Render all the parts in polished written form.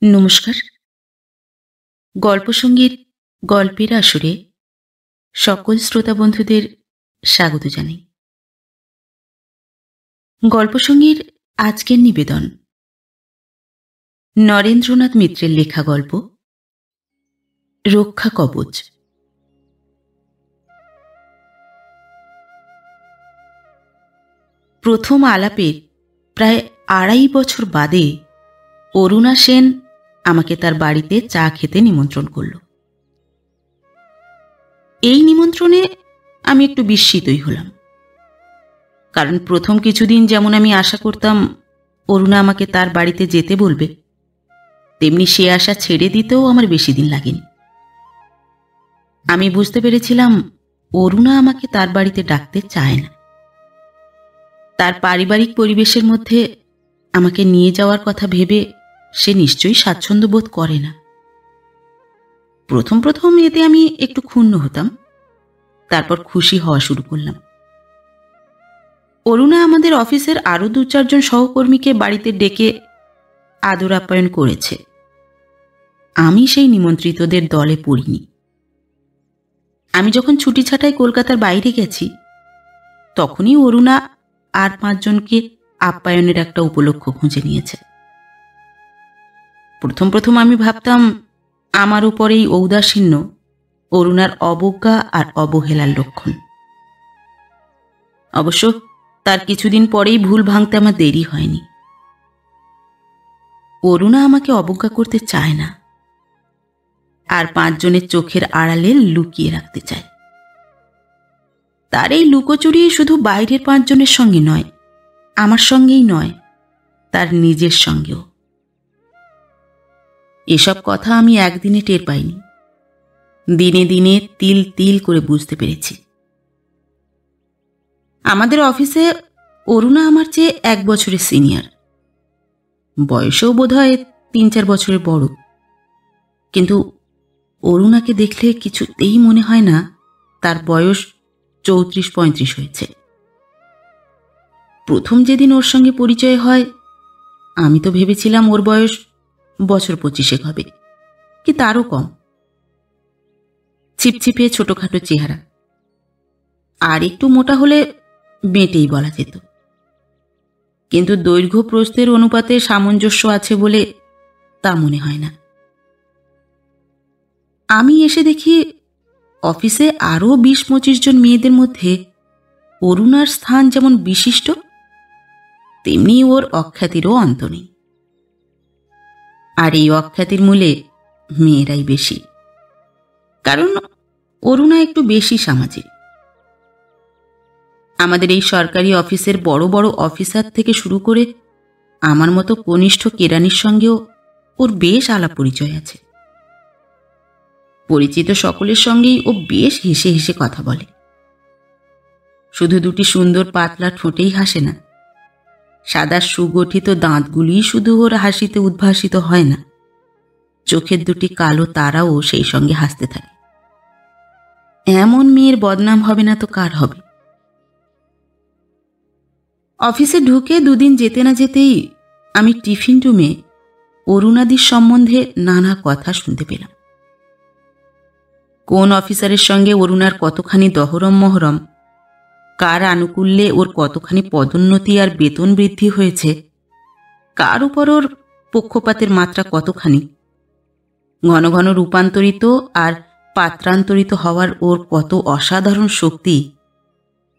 নমস্কার। গল্পসঙ্গীর গল্পের আসরে সকল শ্রোতা বন্ধুদের স্বাগত জানাই। গল্পসঙ্গীর আজকের নিবেদন নরেন্দ্রনাথ মিত্রের লেখা গল্প রক্ষা কবচ। প্রথম আলাপের প্রায় ২.৫ বছর বাদে অরুণা সেন আমাকে তার বাড়িতে চা খেতে নিমন্ত্রণ করল। এই নিমন্ত্রণে আমি একটু বিস্মিতই হলাম, কারণ প্রথম কিছুদিন যেমন আমি আশা করতাম অরুণা আমাকে তার বাড়িতে যেতে বলবে, তেমনি সে আশা ছেড়ে দিতেও আমার বেশি দিন লাগেনি। আমি বুঝতে পেরেছিলাম অরুণা আমাকে তার বাড়িতে ডাকতে চায় না। তার পারিবারিক পরিবেশের মধ্যে আমাকে নিয়ে যাওয়ার কথা ভেবে সে নিশ্চয়ই স্বাচ্ছন্দ্য বোধ করে না। প্রথম প্রথম এতে আমি একটু ক্ষুণ্ণ হতাম, তারপর খুশি হওয়া শুরু করলাম। অরুণা আমাদের অফিসের আরও ২-৪ জন সহকর্মীকে বাড়িতে ডেকে আদর আপ্যায়ন করেছে। আমি সেই নিমন্ত্রিতদের দলে পড়িনি। আমি যখন ছুটি ছাটায় কলকাতার বাইরে গেছি, তখনই অরুণা আর ৫ জনকে আপ্যায়নের একটা উপলক্ষ খুঁজে নিয়েছে। প্রথম প্রথম আমি ভাবতাম আমার উপর এই ঔদাসীন্য অরুণার অবজ্ঞা আর অবহেলার লক্ষণ। অবশ্য তার কিছুদিন পরেই ভুল ভাঙতে আমার দেরি হয়নি। অরুণা আমাকে অবজ্ঞা করতে চায় না, আর ৫ জনের চোখের আড়ালে লুকিয়ে রাখতে চায়। তার এই লুকোচুরি শুধু বাইরের ৫ জনের সঙ্গে নয়, আমার সঙ্গেই নয়, তার নিজের সঙ্গেও। এসব কথা আমি একদিনে টের পাইনি, দিনে দিনে তিল তিল করে বুঝতে পেরেছি। আমাদের অফিসে অরুণা আমার চেয়ে ১ বছরের সিনিয়র, বয়সেও বোধহয় ৩-৪ বছরের বড়। কিন্তু অরুণাকে দেখলে কিছুতেই মনে হয় না তার বয়স ৩৪-৩৫ হয়েছে। প্রথম যেদিন ওর সঙ্গে পরিচয় হয়, আমি তো ভেবেছিলাম ওর বয়স বছর ২৫ হবে, কি তারও কম। ছিপছিপে ছোটখাটো চেহারা, আর একটু মোটা হলে বেঁটেই বলা যেত। কিন্তু দৈর্ঘ্য প্রস্থের অনুপাতে সামঞ্জস্য আছে বলে তা মনে হয় না। আমি এসে দেখি অফিসে আরও ২০-২৫ জন মেয়েদের মধ্যে অরুণার স্থান যেমন বিশিষ্ট, তেমনি ওর অখ্যাতিরও অন্ত নেই। আর এই অখ্যাতির মূলে মেয়েরাই বেশি, কারণ অরুণা একটু বেশি সামাজিক। আমাদের এই সরকারি অফিসের বড় বড় অফিসার থেকে শুরু করে আমার মতো কনিষ্ঠ কেরানির সঙ্গেও ওর বেশ আলাপ পরিচয় আছে। পরিচিত সকলের সঙ্গেই ও বেশ হেসে হেসে কথা বলে। শুধু দুটি সুন্দর পাতলা ঠোঁটেই হাসে না, সাদা সুগঠিত দাঁতগুলিই শুধু ওর হাসিতে উদ্ভাসিত হয় না, চোখের দুটি কালো তারাও সেই সঙ্গে হাসতে থাকে। এমন মেয়ের বদনাম হবে না তো কার হবে? অফিসে ঢুকে ২ দিন যেতে না যেতেই আমি টিফিন রুমে অরুণাদির সম্বন্ধে নানা কথা শুনতে পেলাম। কোন অফিসারের সঙ্গে অরুণার কতখানি দহরম মহরম, কার আনুকূল্যে ওর কতখানি পদোন্নতি আর বেতন বৃদ্ধি হয়েছে, কার উপর ওর পক্ষপাতের মাত্রা কতখানি, ঘন ঘন রূপান্তরিত আর পাত্রান্তরিত হওয়ার ওর কত অসাধারণ শক্তি,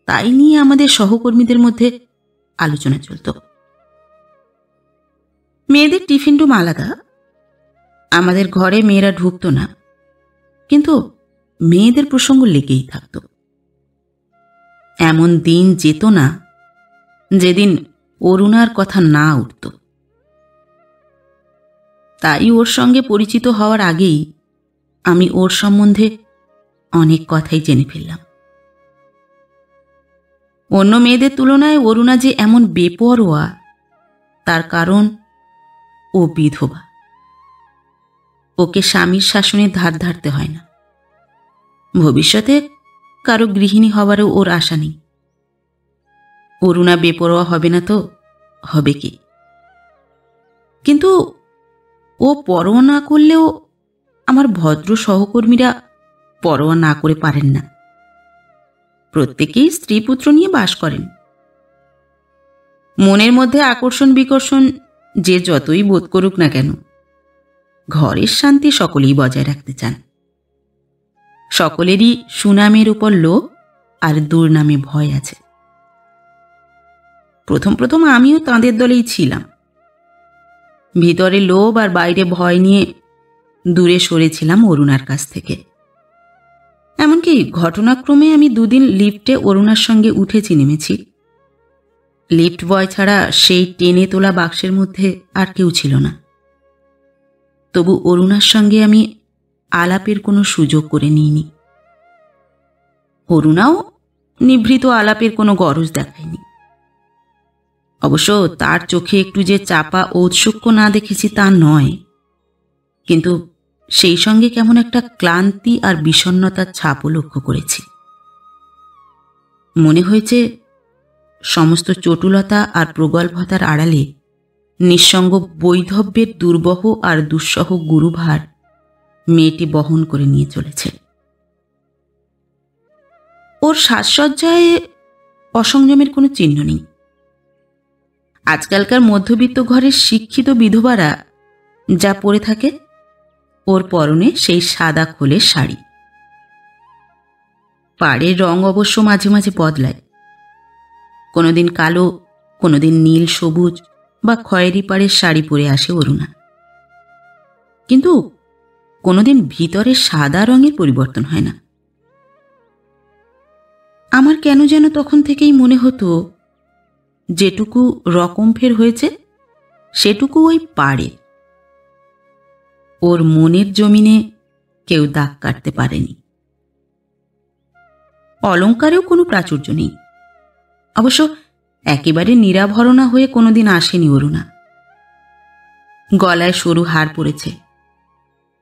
তাই নিয়ে আমাদের সহকর্মীদের মধ্যে আলোচনা চলত। মেয়েদের টিফিন রুম আলাদা, আমাদের ঘরে মেয়েরা ঢুকত না, কিন্তু মেয়েদের প্রসঙ্গ লেগেই থাকত। এমন দিন যেত না যেদিন অরুণার কথা না উঠত। তাই ওর সঙ্গে পরিচিত হওয়ার আগেই আমি ওর সম্বন্ধে অনেক কথাই জেনে ফেললাম। অন্য মেয়েদের তুলনায় অরুণা যে এমন বেপরোয়া, তার কারণ ও বিধবা। ওকে স্বামীর শাসনের ধার ধারতে হয় না। ভবিষ্যতে কারো গৃহিণী হবারও ওর আশা নেই। অরুণা বেপরোয়া হবে না তো হবে কি? কিন্তু ও পরোয়া না করলেও আমার ভদ্র সহকর্মীরা পরোয়া না করে পারেন না। প্রত্যেকেই স্ত্রী পুত্র নিয়ে বাস করেন। মনের মধ্যে আকর্ষণ বিকর্ষণ যে যতই বোধ করুক না কেন, ঘরের শান্তি সকলেই বজায় রাখতে চান। সকলেরই সুনামের উপর লোভ আর দুর্নামে ভয় আছে। প্রথম প্রথম আমিও তাঁদের দলেই ছিলাম। ভিতরে লোভ আর বাইরে ভয় নিয়ে দূরে সরেছিলাম অরুণার কাছ থেকে। এমনকি ঘটনাক্রমে আমি 2 দিন লিফটে অরুণার সঙ্গে উঠেছি নেমেছি। লিফট বয় ছাড়া সেই টেনে তোলা বাক্সের মধ্যে আর কেউ ছিল না। তবু অরুণার সঙ্গে আমি আলাপের কোনো সুযোগ করে নিইনি। অরুণাও নিভৃত আলাপের কোনো গরজ দেখায়নি। অবশ্য তার চোখে একটু যে চাপা ঔৎসুক্য না দেখেছি তা নয়, কিন্তু সেই সঙ্গে কেমন একটা ক্লান্তি আর বিষণ্ণতার ছাপও লক্ষ্য করেছি। মনে হয়েছে সমস্ত চটুলতা আর প্রগল্ভতার আড়ালে নিঃসঙ্গ বৈধব্যের দুর্বহ আর দুঃসহ গুরুভার মেয়েটি বহন করে নিয়ে চলেছে। ওর সাজসজ্জায় অসংযমের কোনো চিহ্ন নেই। আজকালকার মধ্যবিত্ত ঘরের শিক্ষিত বিধবারা যা পরে থাকে, ওর পরনে সেই সাদা খোলের শাড়ি। পাড়ের রং অবশ্য মাঝে মাঝে বদলায়, কোনোদিন কালো, কোনোদিন নীল সবুজ বা খয়েরি পাড়ের শাড়ি পরে আসে অরুণা। কিন্তু কোনোদিন ভিতরে সাদা রঙের পরিবর্তন হয় না। আমার কেন যেন তখন থেকেই মনে হতো যেটুকু রকম ফের হয়েছে সেটুকু ওই পাড়ে। ওর মনের জমিনে কেউ দাগ কাটতে পারেনি। অলঙ্কারেও কোনো প্রাচুর্য নেই। অবশ্য একেবারে নিরাভরণা হয়ে কোনোদিন আসেনি অরুণা। গলায় সরু হার পড়েছে,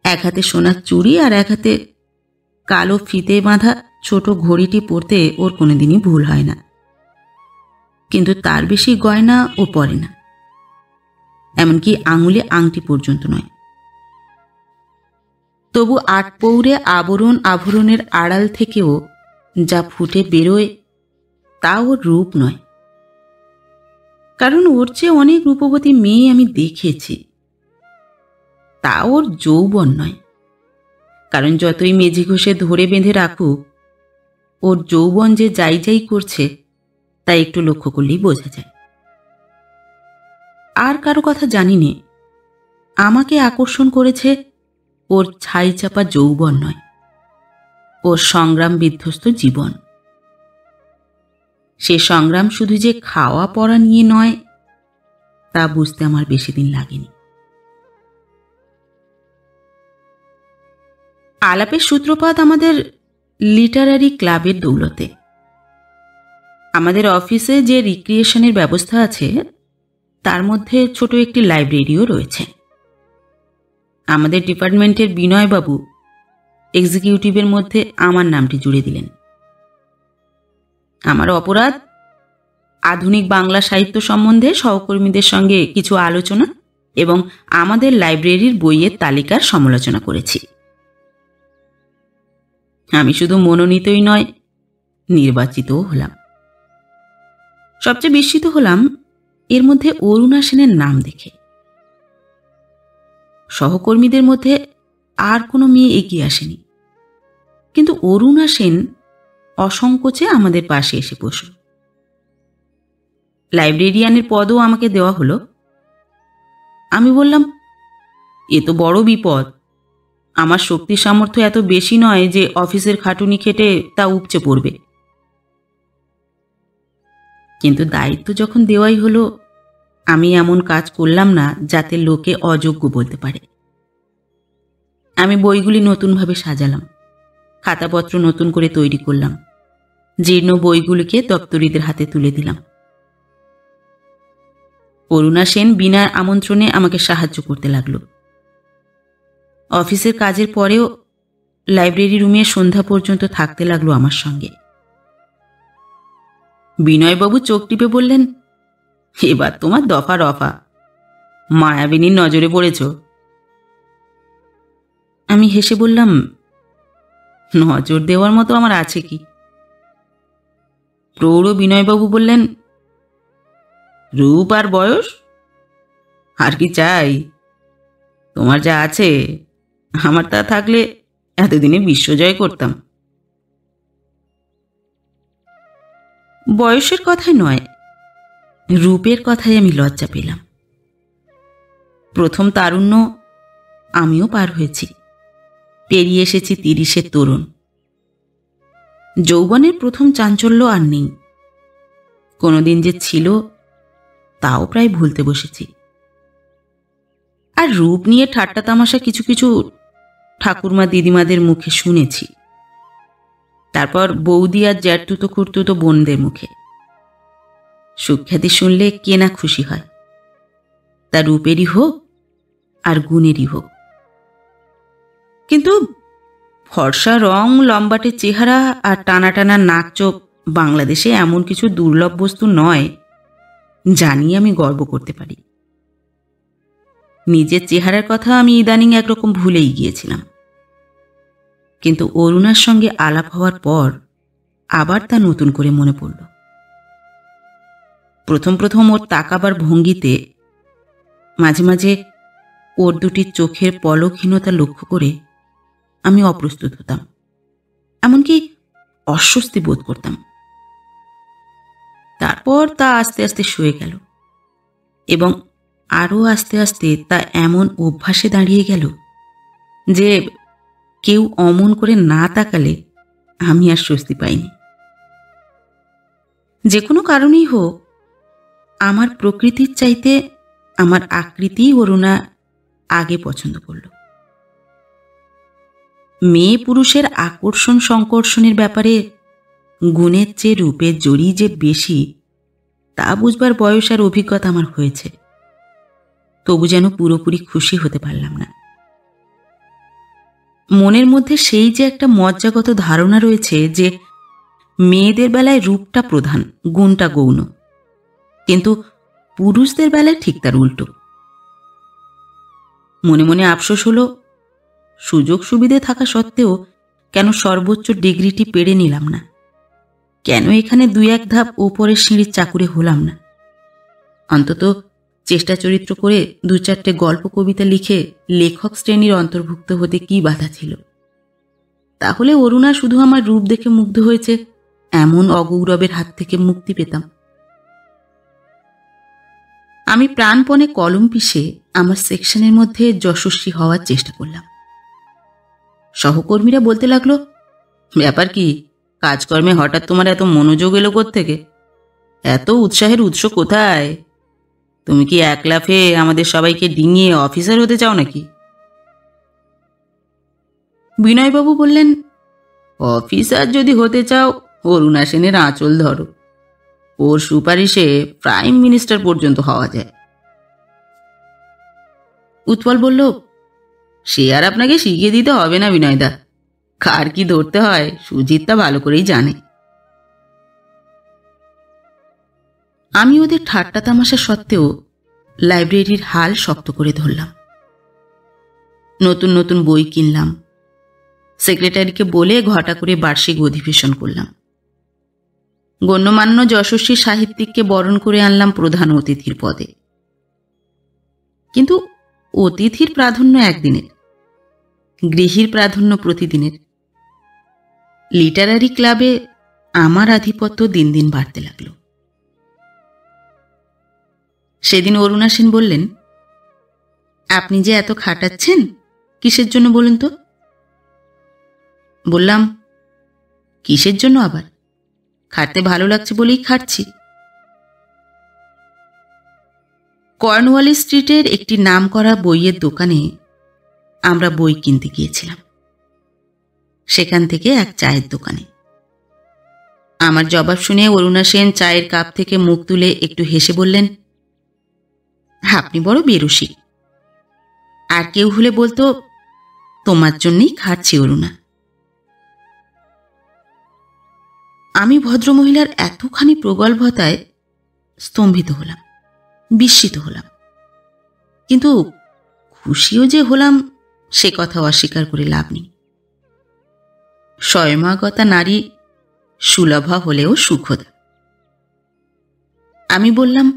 এক হাতে সোনার চুড়ি আর এক হাতে কালো ফিতে বাঁধা ছোট ঘড়িটি পরতে ওর কোনোদিনই ভুল হয় না। কিন্তু তার বেশি গয়না ও পরে না, এমনকি আঙুলে আংটি পর্যন্ত নয়। তবু আটপৌরে আবরণ আভরণের আড়াল থেকেও যা ফুটে বেরোয় তা ওর রূপ নয়। কারণ ওর চেয়ে অনেক রূপবতী মেয়ে আমি দেখেছি। তা ওর যৌবন নয়, কারণ যতই মেঝে ঘষে ধরে বেঁধে রাখুক, ওর যৌবন যে যাই যাই করছে তা একটু লক্ষ্য করলেই বোঝা যায়। আর কারো কথা জানি নে, আমাকে আকর্ষণ করেছে ওর ছাই চাপা যৌবন নয়, ওর সংগ্রাম বিধ্বস্ত জীবন। সে সংগ্রাম শুধু যে খাওয়া পড়া নিয়ে নয় তা বুঝতে আমার বেশি দিন লাগেনি। আলাপের সূত্রপাত আমাদের লিটারারি ক্লাবের দৌলতে। আমাদের অফিসে যে রিক্রিয়েশনের ব্যবস্থা আছে তার মধ্যে ছোট একটি লাইব্রেরিও রয়েছে। আমাদের ডিপার্টমেন্টের বিনয়বাবু এক্সিকিউটিভের মধ্যে আমার নামটি জুড়ে দিলেন। আমার অপরাধ, আধুনিক বাংলা সাহিত্য সম্বন্ধে সহকর্মীদের সঙ্গে কিছু আলোচনা এবং আমাদের লাইব্রেরির বইয়ের তালিকার সমালোচনা করেছি। আমি শুধু মনোনীতই নয়, নির্বাচিতও হলাম। সবচেয়ে বিস্মিত হলাম এর মধ্যে অরুণা সেনের নাম দেখে। সহকর্মীদের মধ্যে আর কোনো মেয়ে এগিয়ে আসেনি, কিন্তু অরুণা সেন অসংকোচে আমাদের পাশে এসে বসল। লাইব্রেরিয়ানের পদও আমাকে দেওয়া হলো। আমি বললাম, এ তো বড় বিপদ। আমার শক্তি সামর্থ্য এত বেশি নয় যে অফিসের খাটুনি খেটে তা উপচে পড়বে। কিন্তু দায়িত্ব যখন দেওয়াই হলো, আমি এমন কাজ করলাম না যাতে লোকে অযোগ্য বলতে পারে। আমি বইগুলি নতুনভাবে সাজালাম, খাতাপত্র নতুন করে তৈরি করলাম, জীর্ণ বইগুলিকে দপ্তরিদের হাতে তুলে দিলাম। অরুণা সেন বিনা আমন্ত্রণে আমাকে সাহায্য করতে লাগলো। অফিসের কাজের পরেও লাইব্রেরি রুমে সন্ধ্যা পর্যন্ত থাকতে লাগলো আমার সঙ্গে। বিনয়বাবু চোখ টিপে বললেন, এবার তোমার দফা রফা, মায়াবিনীর নজরে পড়েছ। আমি হেসে বললাম, নজর দেওয়ার মতো আমার আছে কি? প্রৌঢ় বিনয়বাবু বললেন, রূপ আর বয়স, আর কি চাই? তোমার যা আছে, আমার তা থাকলে এতদিনে বিশ্বজয় করতাম। বয়সের কথাই নয়, রূপের কথাই আমি লজ্জা পেলাম। প্রথম তারুণ্য আমিও পার হয়েছি, পেরিয়ে এসেছি 30-এর তরুণ। যৌবনের প্রথম চাঞ্চল্য আর নেই। কোনোদিন যে ছিল তাও প্রায় ভুলতে বসেছি। আর রূপ নিয়ে ঠাট্টা তামাশা কিছু কিছু ঠাকুরমা দিদিমাদের মুখে শুনেছি, তারপর বৌদি আর জ্যাঠতুতো খুড়তুতো বোনদের মুখে। সুখ্যাতি শুনলে কে না খুশি হয়, তা রূপেরই হোক আর গুণেরই হোক। কিন্তু ফর্সা রং, লম্বাটে চেহারা আর টানা টানা নাক চোখ বাংলাদেশে এমন কিছু দুর্লভ বস্তু নয় জানি আমি গর্ব করতে পারি। নিজের চেহারার কথা আমি ইদানিং একরকম ভুলেই গিয়েছিলাম, কিন্তু অরুণার সঙ্গে আলাপ হওয়ার পর আবার তা নতুন করে মনে পড়ল। প্রথম প্রথম ওর তাকাবার ভঙ্গিতে মাঝে মাঝে ওর দুটি চোখের পলকহীনতা লক্ষ্য করে আমি অপ্রস্তুত হতাম, এমনকি অস্বস্তি বোধ করতাম। তারপর তা আস্তে আস্তে সয়ে গেল এবং আরও আস্তে আস্তে তা এমন অভ্যাসে দাঁড়িয়ে গেল যে কেউ অমন করে না তাকালে আমি আর স্বস্তি পাইনি। যে কোনো কারণেই হোক, আমার প্রকৃতির চাইতে আমার আকৃতিই অরুণা আগে পছন্দ করল। মেয়ে পুরুষের আকর্ষণ সংকর্ষণের ব্যাপারে গুণের চেয়ে রূপের জড়ি যে বেশি তা বুঝবার বয়স আর অভিজ্ঞতা আমার হয়েছে, তবু যেন পুরোপুরি খুশি হতে পারলাম না। মনের মধ্যে সেই যে একটা মজ্জাগত ধারণা রয়েছে যে মেয়েদের বেলায় রূপটা প্রধান, গুণটা গৌণ, কিন্তু পুরুষদের বেলায় ঠিক তার উল্টো। মনে মনে আফসোস হলো, সুযোগ সুবিধে থাকা সত্ত্বেও কেন সর্বোচ্চ ডিগ্রিটি পেড়ে নিলাম না? কেন এখানে 2-1 ধাপ ওপরের সিঁড়ির চাকুরে হলাম না? অন্তত চেষ্টা চরিত্র করে 2-4টে গল্প কবিতা লিখে লেখক শ্রেণীর অন্তর্ভুক্ত হতে কি বাধা ছিল? তাহলে অরুণা শুধু আমার রূপ দেখে মুগ্ধ হয়েছে এমন অগৌরবের হাত থেকে মুক্তি পেতাম। আমি প্রাণপণে কলম পিষে আমার সেকশনের মধ্যে যশস্বী হওয়ার চেষ্টা করলাম। সহকর্মীরা বলতে লাগলো, ব্যাপার কি, কাজকর্মে হঠাৎ তোমার এত মনোযোগ এলো কোত্থেকে? এত উৎসাহের উৎস কোথায়? তুমি কি এক লাফে আমাদের সবাইকে ডিঙিয়ে অফিসার হতে চাও নাকি? বিনয়বাবু বললেন, অফিসার যদি হতে চাও অরুণা সেনের আঁচল ধরো, ওর সুপারিশে প্রাইম মিনিস্টার পর্যন্ত হওয়া যায়। উৎপল বলল, সে আর আপনাকে শিখিয়ে দিতে হবে না বিনয়দা, কার কি ধরতে হয় সুজিত তা ভালো করেই জানে। আমি ওদের ঠাট্টা তামাশা সত্ত্বেও লাইব্রেরির হাল শক্ত করে ধরলাম। নতুন নতুন বই কিনলাম, সেক্রেটারিকে বলে ঘটা করে বার্ষিক অধিবেশন করলাম। গণ্যমান্য যশস্বী সাহিত্যিককে বরণ করে আনলাম প্রধান অতিথির পদে। কিন্তু অতিথির প্রাধান্য একদিনের, গৃহীর প্রাধান্য প্রতিদিনের। লিটারারি ক্লাবে আমার আধিপত্য দিন দিন বাড়তে লাগলো। সেদিন অরুণা সেন বললেন, আপনি যে এত খাটাচ্ছেন কিসের জন্য বলুন তো? বললাম, কিসের জন্য আবার? খাটতে ভালো লাগছে বলেই খাটছি। কর্নওয়ালিস স্ট্রিটের একটি নামকরা বইয়ের দোকানে আমরা বই কিনতে গিয়েছিলাম, সেখান থেকে এক চায়ের দোকানে। আমার জবাব শুনে অরুণা সেন চায়ের কাপ থেকে মুখ তুলে একটু হেসে বললেন, আপনি বড় বেরসিক। আর কেউ হলে বলতো, তোমার জন্যই খাটছি অরুণা। আমি ভদ্রমহিলার এতখানি প্রগল্ভতায় স্তম্ভিত হলাম, বিস্মিত হলাম, কিন্তু খুশিও যে হলাম সে কথা অস্বীকার করে লাভ নেই। স্বয়মাগতা নারী সুলভা হলেও সুখদা। আমি বললাম,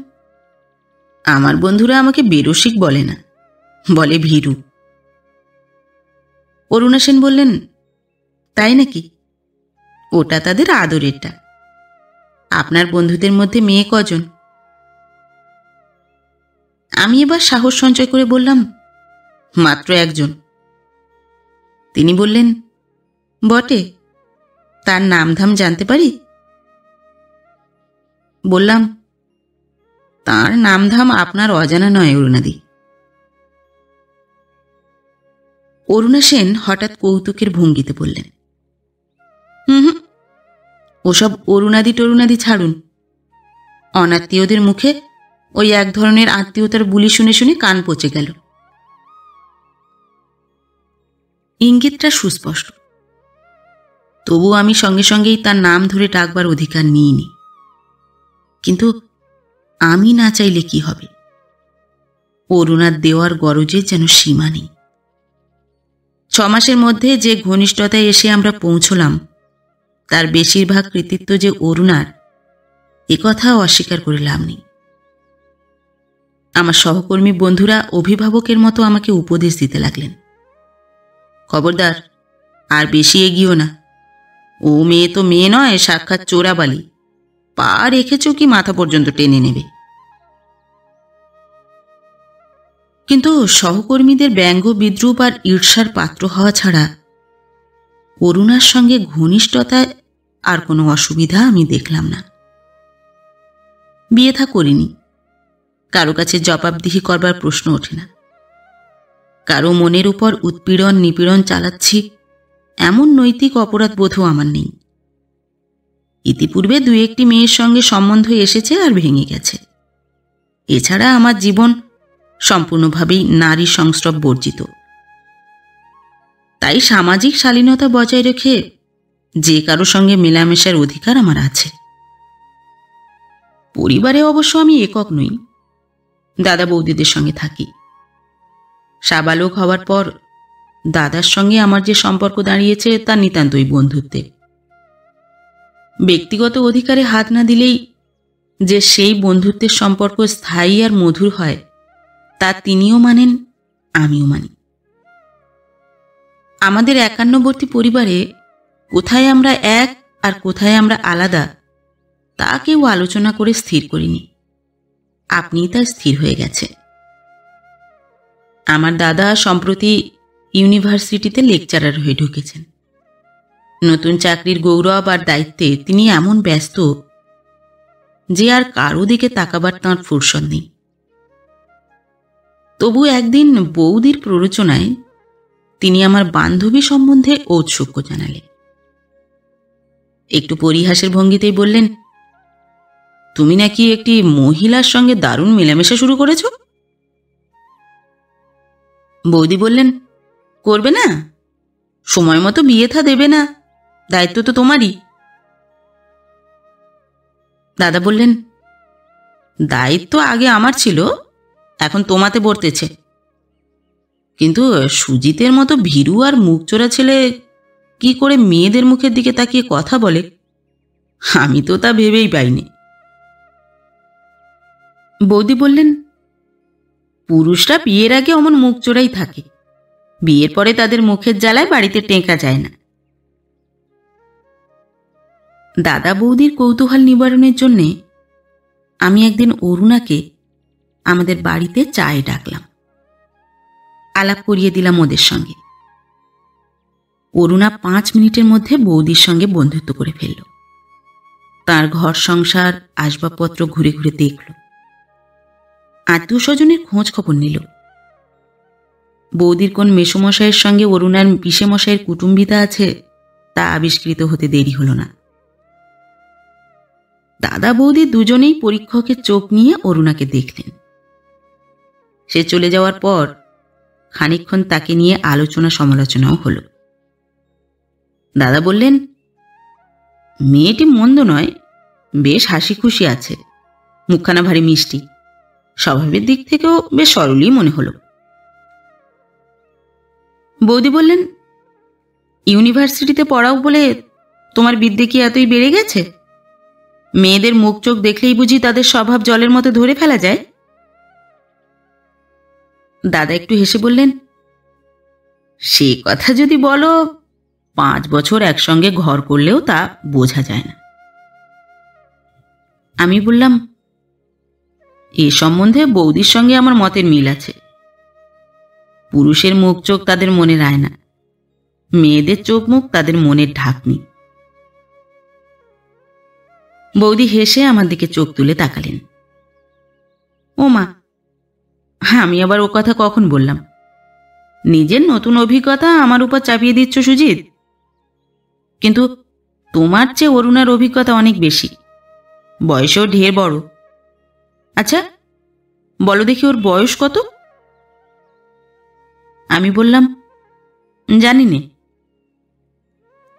আমার বন্ধুরা আমাকে বেরসিক বলে না, বলে ভীরু। অরুণা সেন বললেন, তাই নাকি? ওটা তাদের আদরেরটা। আপনার বন্ধুদের মধ্যে মেয়ে কজন? আমি এবার সাহস সঞ্চয় করে বললাম, মাত্র একজন। তিনি বললেন, বটে, তার নামধাম জানতে পারি? বললাম, তার নামধাম আপনার অজানা নয় অরুণাদি। অরুণা সেন হঠাৎ কৌতুকের ভঙ্গিতে বললেন, হুম, ওসব অরুণাদি টরুণাদি ছাড়ুন। অনাত্মীয়দের মুখে ওই এক ধরনের আত্মীয়তার বুলি শুনে শুনে কান পচে গেল। ইঙ্গিতটা সুস্পষ্ট, তবু আমি সঙ্গে সঙ্গেই তার নাম ধরে ডাকবার অধিকার নিইনি। কিন্তু আমি না চাইলে কি হবে? অরুণার দেওয়ার গরজের যেন সীমা নেই। 6 মাসের মধ্যে যে ঘনিষ্ঠতায় এসে আমরা পৌঁছলাম, তার বেশিরভাগ কৃতিত্ব যে অরুণার, একথা অস্বীকার করে লাভ নেই। আমার সহকর্মী বন্ধুরা অভিভাবকের মতো আমাকে উপদেশ দিতে লাগলেন, খবরদার, আর বেশি এগিয়েও না। ও মেয়ে তো মেয়ে নয়, সাক্ষাৎ চোরাবালি। পা রেখেছ কি মাথা পর্যন্ত টেনে নেবে। কিন্তু সহকর্মীদের ব্যঙ্গ বিদ্রুপ আর ঈর্ষার পাত্র হওয়া ছাড়া অরুণার সঙ্গে ঘনিষ্ঠতায় আর কোনো অসুবিধা আমি দেখলাম না। বিয়ে থা করিনি, কারো কাছে জবাবদিহি করবার প্রশ্ন ওঠে না। কারো মনের উপর উৎপীড়ন নিপীড়ন চালাচ্ছি এমন নৈতিক অপরাধ বোধও আমার নেই। ইতিপূর্বে 2-1টি মেয়ের সঙ্গে সম্বন্ধ এসেছে আর ভেঙে গেছে। এছাড়া আমার জীবন সম্পূর্ণভাবেই নারী সংস্রব বর্জিত। তাই সামাজিক শালীনতা বজায় রেখে যে কারো সঙ্গে মেলামেশার অধিকার আমার আছে। পরিবারে অবশ্য আমি একক নই, দাদা বৌদিদের সঙ্গে থাকি। সাবালক হওয়ার পর দাদার সঙ্গে আমার যে সম্পর্ক দাঁড়িয়েছে তা নিতান্তই বন্ধুত্বে। ব্যক্তিগত অধিকারে হাত না দিলেই যে সেই বন্ধুত্বের সম্পর্ক স্থায়ী আর মধুর হয়, তা তিনিও মানেন, আমিও মানি। আমাদের একান্নবর্তী পরিবারে কোথায় আমরা এক আর কোথায় আমরা আলাদা, তা কেউ আলোচনা করে স্থির করিনি। আপনিই তা স্থির হয়ে গেছে। আমার দাদা সম্প্রতি ইউনিভার্সিটিতে লেকচারার হয়ে ঢুকেছেন। নতুন চাকরির গৌরব আর দায়িত্বে তিনি এমন ব্যস্ত যে আর কারো দিকে তাকাবার তাঁর ফুরসত নেই। তবু একদিন বৌদির প্ররোচনায় তিনি আমার বান্ধবী সম্বন্ধে ঔৎসুক্য জানালেন। একটু পরিহাসের ভঙ্গিতেই বললেন, তুমি নাকি একটি মহিলার সঙ্গে দারুণ মেলামেশা শুরু করেছ? বৌদি বললেন, করবে না? সময় মতো বিয়ে থা দেবে না, দায়িত্ব তো তোমারই। দাদা বললেন, দায়িত্ব আগে আমার ছিল, এখন তোমাতে বর্তেছে। কিন্তু সুজিতের মতো ভীরু আর মুখচোরা ছেলে কি করে মেয়েদের মুখের দিকে তাকিয়ে কথা বলে, আমি তো তা ভেবেই পাইনি। বৌদি বললেন, পুরুষরা বিয়ের আগে অমন মুখচোরাই থাকে, বিয়ের পরে তাদের মুখের জ্বালায় বাড়িতে টেকা যায় না। দাদা বৌদির কৌতূহল নিবারণের জন্যে আমি একদিন অরুণাকে আমাদের বাড়িতে চায়ে ডাকলাম, আলাপ করিয়ে দিলাম ওদের সঙ্গে। অরুণা 5 মিনিটের মধ্যে বৌদির সঙ্গে বন্ধুত্ব করে ফেলল। তার ঘর সংসার আসবাবপত্র ঘুরে ঘুরে দেখল, আত্মীয় স্বজনের খোঁজ খবর নিল। বৌদির কোন মেসোমশাইয়ের সঙ্গে অরুণার পিসেমশাইয়ের কুটুম্বিতা আছে তা আবিষ্কৃত হতে দেরি হল না। দাদা বৌদি দুজনেই পরীক্ষকের চোখ নিয়ে অরুণাকে দেখলেন। সে চলে যাওয়ার পর খানিকক্ষণ তাকে নিয়ে আলোচনা সমালোচনাও হলো। দাদা বললেন, মেয়েটি মন্দ নয়, বেশ হাসি খুশি আছে, মুখখানা ভারী মিষ্টি, স্বভাবের দিক থেকেও বেশ সরলই মনে হলো। বৌদি বললেন, ইউনিভার্সিটিতে পড়াও বলে তোমার বিদ্যে কি এতই বেড়ে গেছে? মেয়েদের মুখ চোখ দেখলেই বুঝি তাদের স্বভাব জলের মতো ধরে ফেলা যায়? দাদা একটু হেসে বললেন, সে কথা যদি বলো, 5 বছর একসঙ্গে ঘর করলেও তা বোঝা যায় না। আমি বললাম, এ সম্বন্ধে বৌদির সঙ্গে আমার মতের মিল আছে। পুরুষের মুখ চোখ তাদের মনের আয়না, মেয়েদের চোখ মুখ তাদের মনের ঢাকনি। বৌদি হেসে আমার দিকে চোখ তুলে তাকালেন। ও মা, আমি আবার ও কথা কখন বললাম? নিজের নতুন অভিজ্ঞতা আমার উপর চাপিয়ে দিচ্ছ সুজিত। কিন্তু তোমার চেয়ে অরুণার অভিজ্ঞতা অনেক বেশি, বয়সেও ঢের বড়। আচ্ছা বলো দেখি, ওর বয়স কত? আমি বললাম, জানি নে।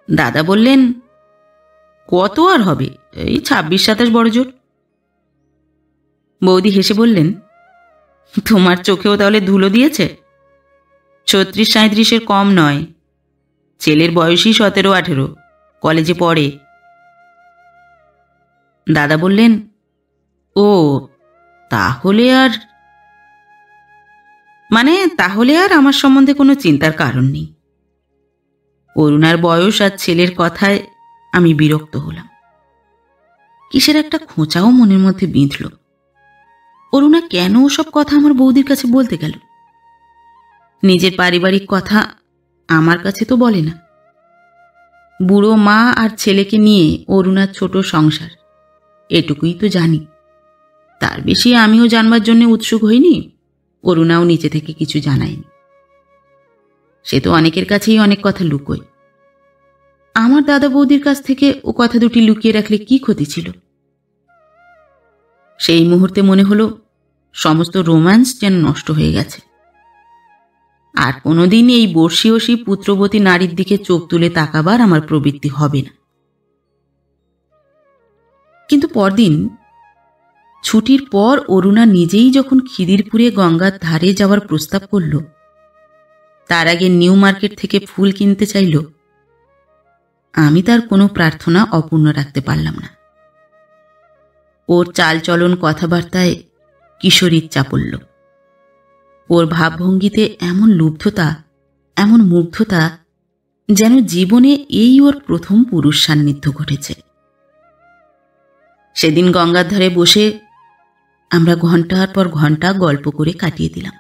দাদা বললেন, কত আর হবে, এই 26-27 বড় জোর। বৌদি হেসে বললেন, তোমার চোখেও তাহলে ধুলো দিয়েছে? 36-37-এর কম নয়। ছেলের বয়সই 17-18, কলেজে পড়ে। দাদা বললেন, ও তাহলে আর তাহলে আর আমার সম্বন্ধে কোনো চিন্তার কারণ নেই। অরুণার বয়স আর ছেলের কথায় আমি বিরক্ত হলাম। কিসের একটা খোঁচাও মনের মধ্যে বিঁধল। অরুণা কেন ওসব কথা আমার বৌদির কাছে বলতে গেল? নিজের পারিবারিক কথা আমার কাছে তো বলে না। বুড়ো মা আর ছেলেকে নিয়ে অরুণার ছোট সংসার, এটুকুই তো জানি। তার বেশি আমিও জানবার জন্য উৎসুক হইনি, অরুণাও নিচে থেকে কিছু জানায়নি। সে তো অনেকের কাছেই অনেক কথা লুকোয়। আমার দাদা বৌদির কাছ থেকে ও কথা দুটি লুকিয়ে রাখলে কি ক্ষতি ছিল? সেই মুহূর্তে মনে হলো সমস্ত রোম্যান্স যেন নষ্ট হয়ে গেছে। আর কোনোদিন এই বর্ষীয়সী পুত্রবতী নারীর দিকে চোখ তুলে তাকাবার আমার প্রবৃত্তি হবে না। কিন্তু পরদিন ছুটির পর অরুণা নিজেই যখন খিদিরপুরে গঙ্গার ধারে যাওয়ার প্রস্তাব করল, তার আগে নিউ মার্কেট থেকে ফুল কিনতে চাইল, আমি তার কোনো প্রার্থনা অপূর্ণ রাখতে পারলাম না। ওর চালচলন কথাবার্তায় কিশোরীর চাপল্য, ওর ভাবভঙ্গিতে এমন লুব্ধতা, এমন মুগ্ধতা, যেন জীবনে এই ওর প্রথম পুরুষ সান্নিধ্য ঘটেছে। সেদিন গঙ্গার ধারে বসে আমরা ঘণ্টার পর ঘণ্টা গল্প করে কাটিয়ে দিলাম।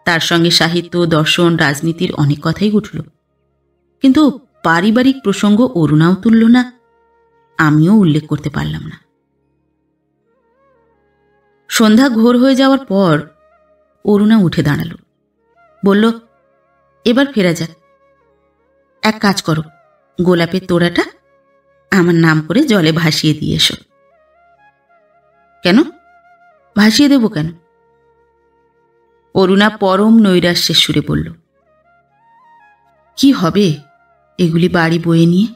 তার সঙ্গে সাহিত্য, দর্শন, রাজনীতির অনেক কথাই উঠল, কিন্তু পারিবারিক প্রসঙ্গ অরুণাও তুলল না, আমিও উল্লেখ করতে পারলাম না। সন্ধ্যা ঘোর হয়ে যাওয়ার পর অরুণা উঠে দাঁড়ালো, বলল, এবার ফেরা যাক। এক কাজ করো, গোলাপের তোড়াটা আমার নাম করে জলে ভাসিয়ে দিয়ে এসো। কেন? ভাসিয়ে দেব কেন? অরুণা পরম নৈরাশ্যের সুরে বলল, কি হবে এগুলি বাড়ি বয়ে নিয়ে?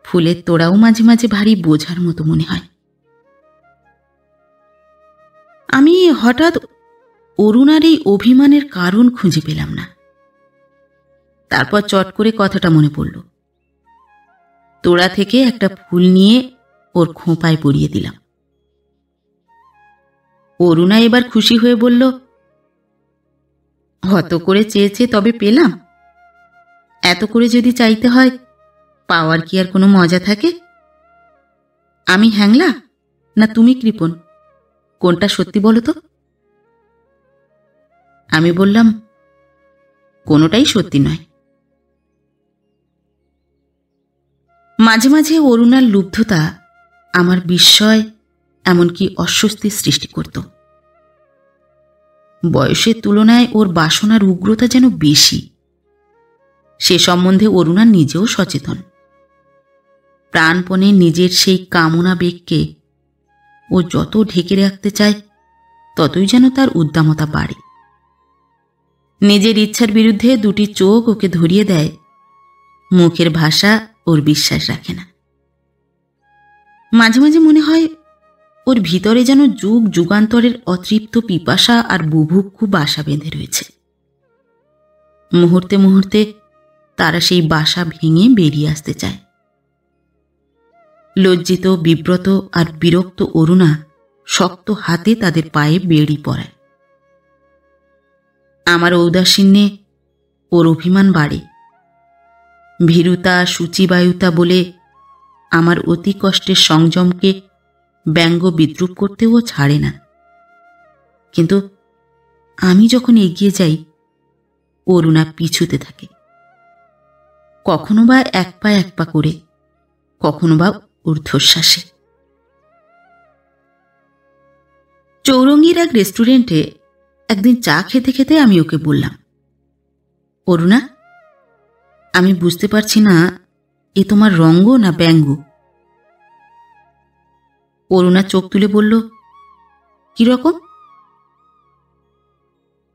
ফুলের তোড়াও মাঝে মাঝে ভারী বোঝার মতো মনে হয়। আমি হঠাৎ অরুণার এই অভিমানের কারণ খুঁজে পেলাম না। তারপর চট করে কথাটা মনে পড়ল। তোড়া থেকে একটা ফুল নিয়ে ওর খোঁপায় পরিয়ে দিলাম। অরুণা এবার খুশি হয়ে বলল, হত করে চেয়েছে তবে পেলাম। এত করে যদি চাইতে হয়, পাওয়ার কি আর কোনো মজা থাকে? আমি হ্যাংলা না তুমি কৃপণ, কোনটা সত্যি বলো তো? আমি বললাম, কোনোটাই সত্যি নয়। মাঝে মাঝে অরুণার লুব্ধতা আমার বিস্ময়, এমনকি অস্বস্তির সৃষ্টি করত। বয়সের তুলনায় ওর বাসনার উগ্রতা যেন বেশি। সে সম্বন্ধে অরুণা নিজেও সচেতন। প্রাণপণে নিজের সেই কামনা বেগকে ও যত ঢেকে রাখতে চায়, ততই যেন তার উদ্দামতা বাড়ে। নিজের ইচ্ছার বিরুদ্ধে দুটি চোখ ওকে ধরিয়ে দেয়, মুখের ভাষা ওর বিশ্বাস রাখে না। মাঝে মাঝে মনে হয় ওর ভিতরে যেন যুগ যুগান্তরের অতৃপ্ত পিপাসা আর বুভুক্ষু বাসা বেঁধে রয়েছে। মুহূর্তে মুহূর্তে তারা সেই বাসা ভেঙে বেরিয়ে আসতে চায়। লজ্জিত, বিব্রত আর বিরক্ত অরুণা শক্ত হাতে তাদের পায়ে বেড়ি পড়ায়। আমার ঔদাসীন্যে ওর অভিমান বাড়ে। ভীরুতা, শুচিবায়ুতা বলে আমার অতি কষ্টের সংযমকে ব্যঙ্গ বিদ্রূপ করতেও ছাড়ে না। কিন্তু আমি যখন এগিয়ে যাই, অরুণা পিছুতে থাকে, কখনো বা এক পা করে, কখনো বা ঊর্ধ্বশ্বাসে। চৌরঙ্গীর এক রেস্টুরেন্টে একদিন চা খেতে খেতে আমি ওকে বললাম, অরুণা, আমি বুঝতে পারছি না এ তোমার রঙ্গ না ব্যঙ্গ। অরুণা চোখ তুলে বলল, কিরকম?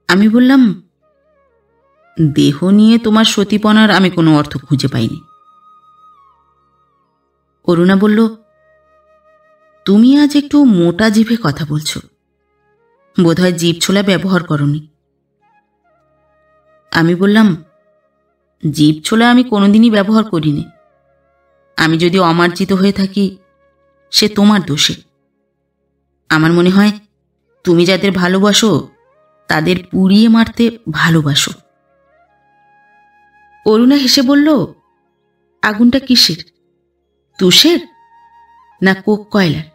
আমি বললাম, দেহ নিয়ে তোমার সতীপনার আমি কোনো অর্থ খুঁজে পাইনি। অরুণা বলল, তুমি আজ একটু মোটা জিভে কথা বলছো, বোধহয় জিভ ছোলা ব্যবহার করনি। আমি বললাম, জিভ ছোলা আমি কোনোদিনই ব্যবহার করিনি। আমি যদি অমার্জিত হয়ে থাকি, সে তোমার দোষে। আমার মনে হয় তুমি যাদের ভালোবাসো তাদের পুড়িয়ে মারতে ভালোবাসো। অরুণা হেসে বলল, আগুনটা কিসের, তুষের না কোক কয়লার?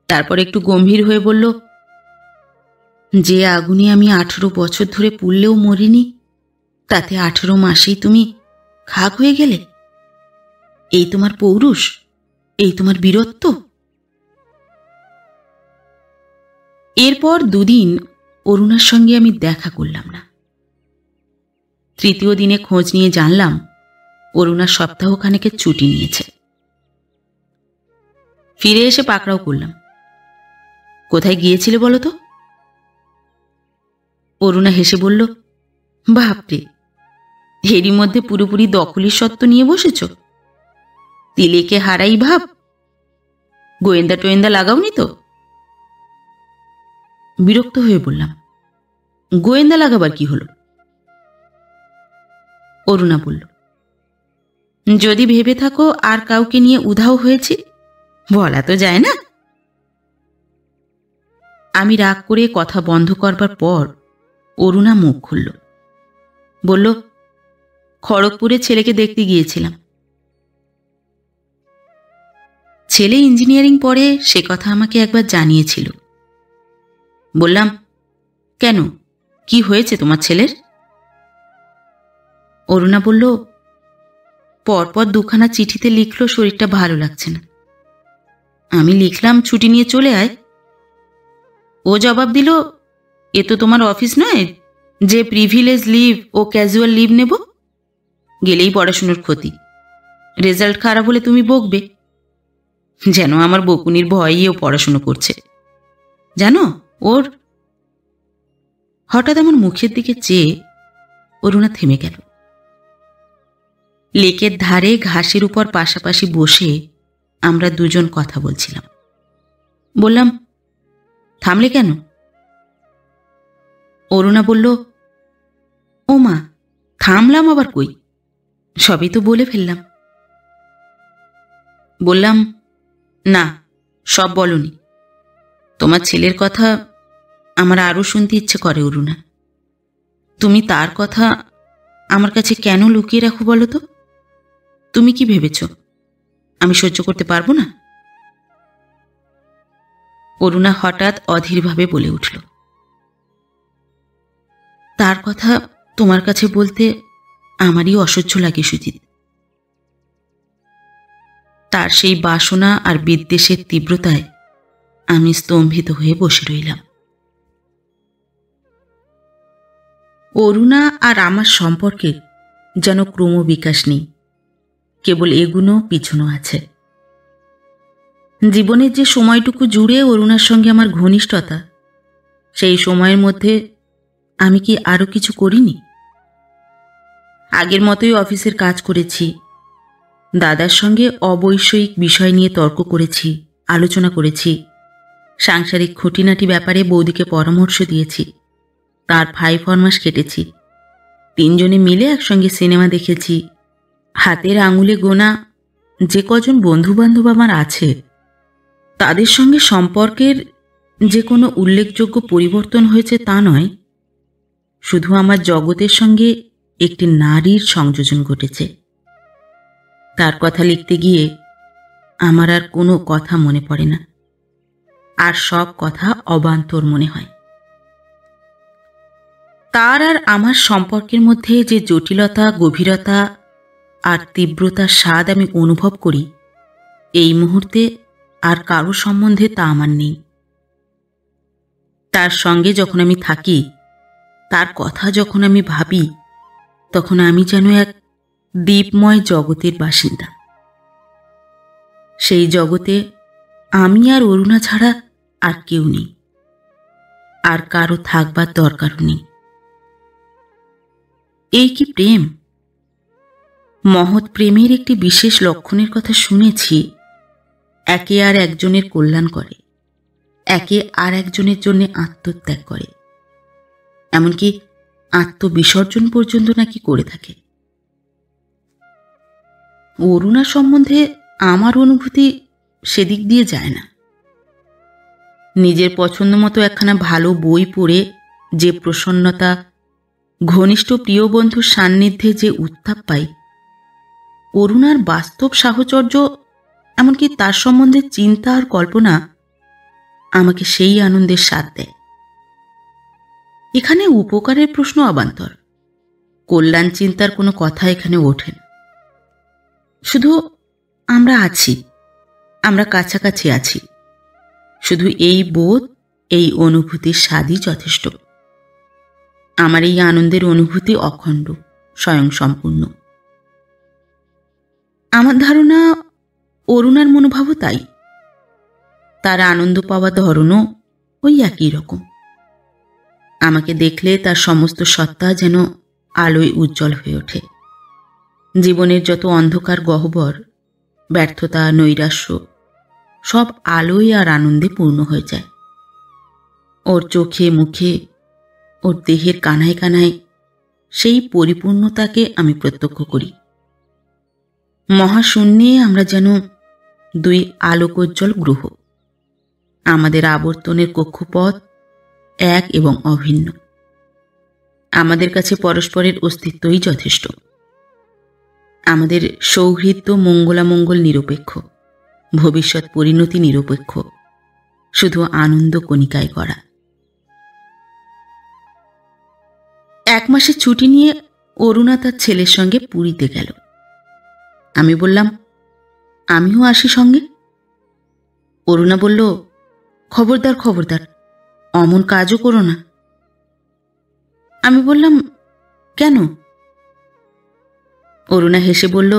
তারপর একটু গম্ভীর হয়ে বলল, যে আগুনে আমি 18 বছর ধরে পুড়লেও মরিনি, তাতে 18 মাসেই তুমি খাক হয়ে গেলে। এই তোমার পৌরুষ, এই তোমার বীরত্ব। এরপর দুদিন অরুণার সঙ্গে আমি দেখা করলাম না। তৃতীয় দিনে খোঁজ নিয়ে জানলাম অরুণা সপ্তাহখানেকের ছুটি নিয়েছে। ফিরে এসে পাকড়াও করলাম, কোথায় গিয়েছিলে বলো তো? অরুণা হেসে বলল, বাপরে, এরই মধ্যে পুরোপুরি দখলের সত্ত্ব নিয়ে বসেছ। তিলেকে হারাই ভাব, গোয়েন্দা টোয়েন্দা লাগাওনি তো? বিরক্ত হয়ে বললাম, গোয়েন্দা লাগাবার কি হলো? অরুণা বলল, যদি ভেবে থাকো আর কাউকে নিয়ে উধাও হয়েছে, বলা তো যায় না। আমি রাগ করে কথা বন্ধ করবার পর অরুণা মুখ খুলল, বলল, খড়গপুরে ছেলেকে দেখতে গিয়েছিলাম। ছেলে ইঞ্জিনিয়ারিং পড়ে, সে কথা আমাকে একবার জানিয়েছিল। বললাম, কেন, কি হয়েছে তোমার ছেলের? অরুণা বলল, পরপর দুখানা চিঠিতে লিখল শরীরটা ভালো লাগছে না। আমি লিখলাম ছুটি নিয়ে চলে আয়। ও জবাব দিল, এ তো তোমার অফিস নয় যে প্রিভিলেজ লিভ ও ক্যাজুয়াল লিভ নেব। গেলেই পড়াশুনোর ক্ষতি, রেজাল্ট খারাপ হলে তুমি বকবে। যেন আমার বকুনির ভয়েই ও পড়াশুনো করছে। জানো ওর। হঠাৎ আমার মুখের দিকে চেয়ে অরুণা থেমে গেল। লেকের ধারে ঘাসের উপর পাশাপাশি বসে আমরা দুজন কথা বলছিলাম। বললাম, থামলে কেন? অরুণা বলল, ও মা, থামলাম আবার কই, সবই তো বলে ফেললাম। বললাম, না, সব বলনি। তোমার ছেলের কথা আমার আরও শুনতে ইচ্ছে করে অরুণা। তুমি তার কথা আমার কাছে কেন লুকিয়ে রাখো বলো তো? তুমি কি ভেবেছ আমি সহ্য করতে পারবো না? অরুণা হঠাৎ অধীরভাবে বলে উঠল, তার কথা তোমার কাছে বলতে আমারই অসহ্য লাগে সুজিত। তার সেই বাসনা আর বিদ্বেষের তীব্রতায় আমি স্তম্ভিত হয়ে বসে রইলাম। অরুণা আর আমার সম্পর্কের যেন ক্রমবিকাশ নেই, কেবল এগুনো পিছনো আছে। জীবনের যে সময়টুকু জুড়ে অরুণার সঙ্গে আমার ঘনিষ্ঠতা, সেই সময়ের মধ্যে আমি কি আরও কিছু করিনি? আগের মতোই অফিসের কাজ করেছি, দাদার সঙ্গে অবৈষয়িক বিষয় নিয়ে তর্ক করেছি, আলোচনা করেছি, সাংসারিক খুঁটিনাটি ব্যাপারে বৌদিকে পরামর্শ দিয়েছি, তার ভাই ফরমাস কেটেছি। 3 জনে মিলে একসঙ্গে সিনেমা দেখেছি। হাতের আঙুলে গোনা যে কজন বন্ধু-বান্ধব আমার আছে, তাদের সঙ্গে সম্পর্কের যে কোনো উল্লেখযোগ্য পরিবর্তন হয়েছে তা নয়, শুধু আমার জগতের সঙ্গে একটি নারীর সংযোজন ঘটেছে। তার কথা লিখতে গিয়ে আমার আর কোনো কথা মনে পড়ে না, আর সব কথা অবান্তর মনে হয়। তার আর আমার সম্পর্কের মধ্যে যে জটিলতা, গভীরতা আর তীব্রতার স্বাদ আমি অনুভব করি, এই মুহূর্তে আর কারো সম্বন্ধে তা আমার নেই। তার সঙ্গে যখন আমি থাকি, তার কথা যখন আমি ভাবি, তখন আমি যেন এক দীপময় জগতের বাসিন্দা। সেই জগতে আমি আর অরুণা ছাড়া আর কেউ নেই, আর কারো থাকবার দরকারও নেই। এই কি প্রেম? মহৎ প্রেমের একটি বিশেষ লক্ষণের কথা শুনেছি, একে আর একজনের কল্যাণ করে, একে আর একজনের জন্য আত্মত্যাগ করে, এমনকি আত্মবিসর্জন পর্যন্ত নাকি করে থাকে। অরুণা সম্বন্ধে আমার অনুভূতি সেদিক দিয়ে যায় না। নিজের পছন্দ মতো একখানা ভালো বই পড়ে যে প্রসন্নতা, ঘনিষ্ঠ প্রিয় বন্ধুর সান্নিধ্যে যে উত্তাপ পাই, অরুণার বাস্তব সাহচর্য, এমনকি তার সম্বন্ধে চিন্তা আর কল্পনা আমাকে সেই আনন্দের স্বাদ দেয়। এখানে উপকারের প্রশ্ন অবান্তর, কল্যাণ চিন্তার কোনো কথা এখানে ওঠে না। শুধু আমরা আছি, আমরা কাছাকাছি আছি, শুধু এই বোধ, এই অনুভূতির স্বাদই যথেষ্ট। আমার এই আনন্দের অনুভূতি অখণ্ড, স্বয়ংসম্পূর্ণ। আমার ধারণা অরুণার মনোভাবও তাই। তার আনন্দ পাওয়া ধরনও ওই একই রকম। আমাকে দেখলে তার সমস্ত সত্তা যেন আলোয় উজ্জ্বল হয়ে ওঠে। জীবনের যত অন্ধকার গহ্বর, ব্যর্থতা, নৈরাশ্য, সব আলোয় আর আনন্দে পূর্ণ হয়ে যায়। ওর চোখে মুখে, ওর দেহের কানায় কানায় সেই পরিপূর্ণতাকে আমি প্রত্যক্ষ করি। মহাশূন্যে আমরা যেন 2 আলোকোজ্জ্বল গ্রহ। আমাদের আবর্তনের কক্ষপথ এক এবং অভিন্ন। আমাদের কাছে পরস্পরের অস্তিত্বই যথেষ্ট। আমাদের সৌহৃদ্য মঙ্গলামঙ্গল নিরপেক্ষ, ভবিষ্যৎ পরিণতি নিরপেক্ষ, শুধু আনন্দ কণিকায় গড়া। 1 মাসের ছুটি নিয়ে অরুণা তার ছেলের সঙ্গে পুরীতে গেল। আমি বললাম, আমিও আসি সঙ্গে। অরুণা বলল, খবরদার খবরদার, অমন কাজও করো না। আমি বললাম, কেন? অরুণা হেসে বলল,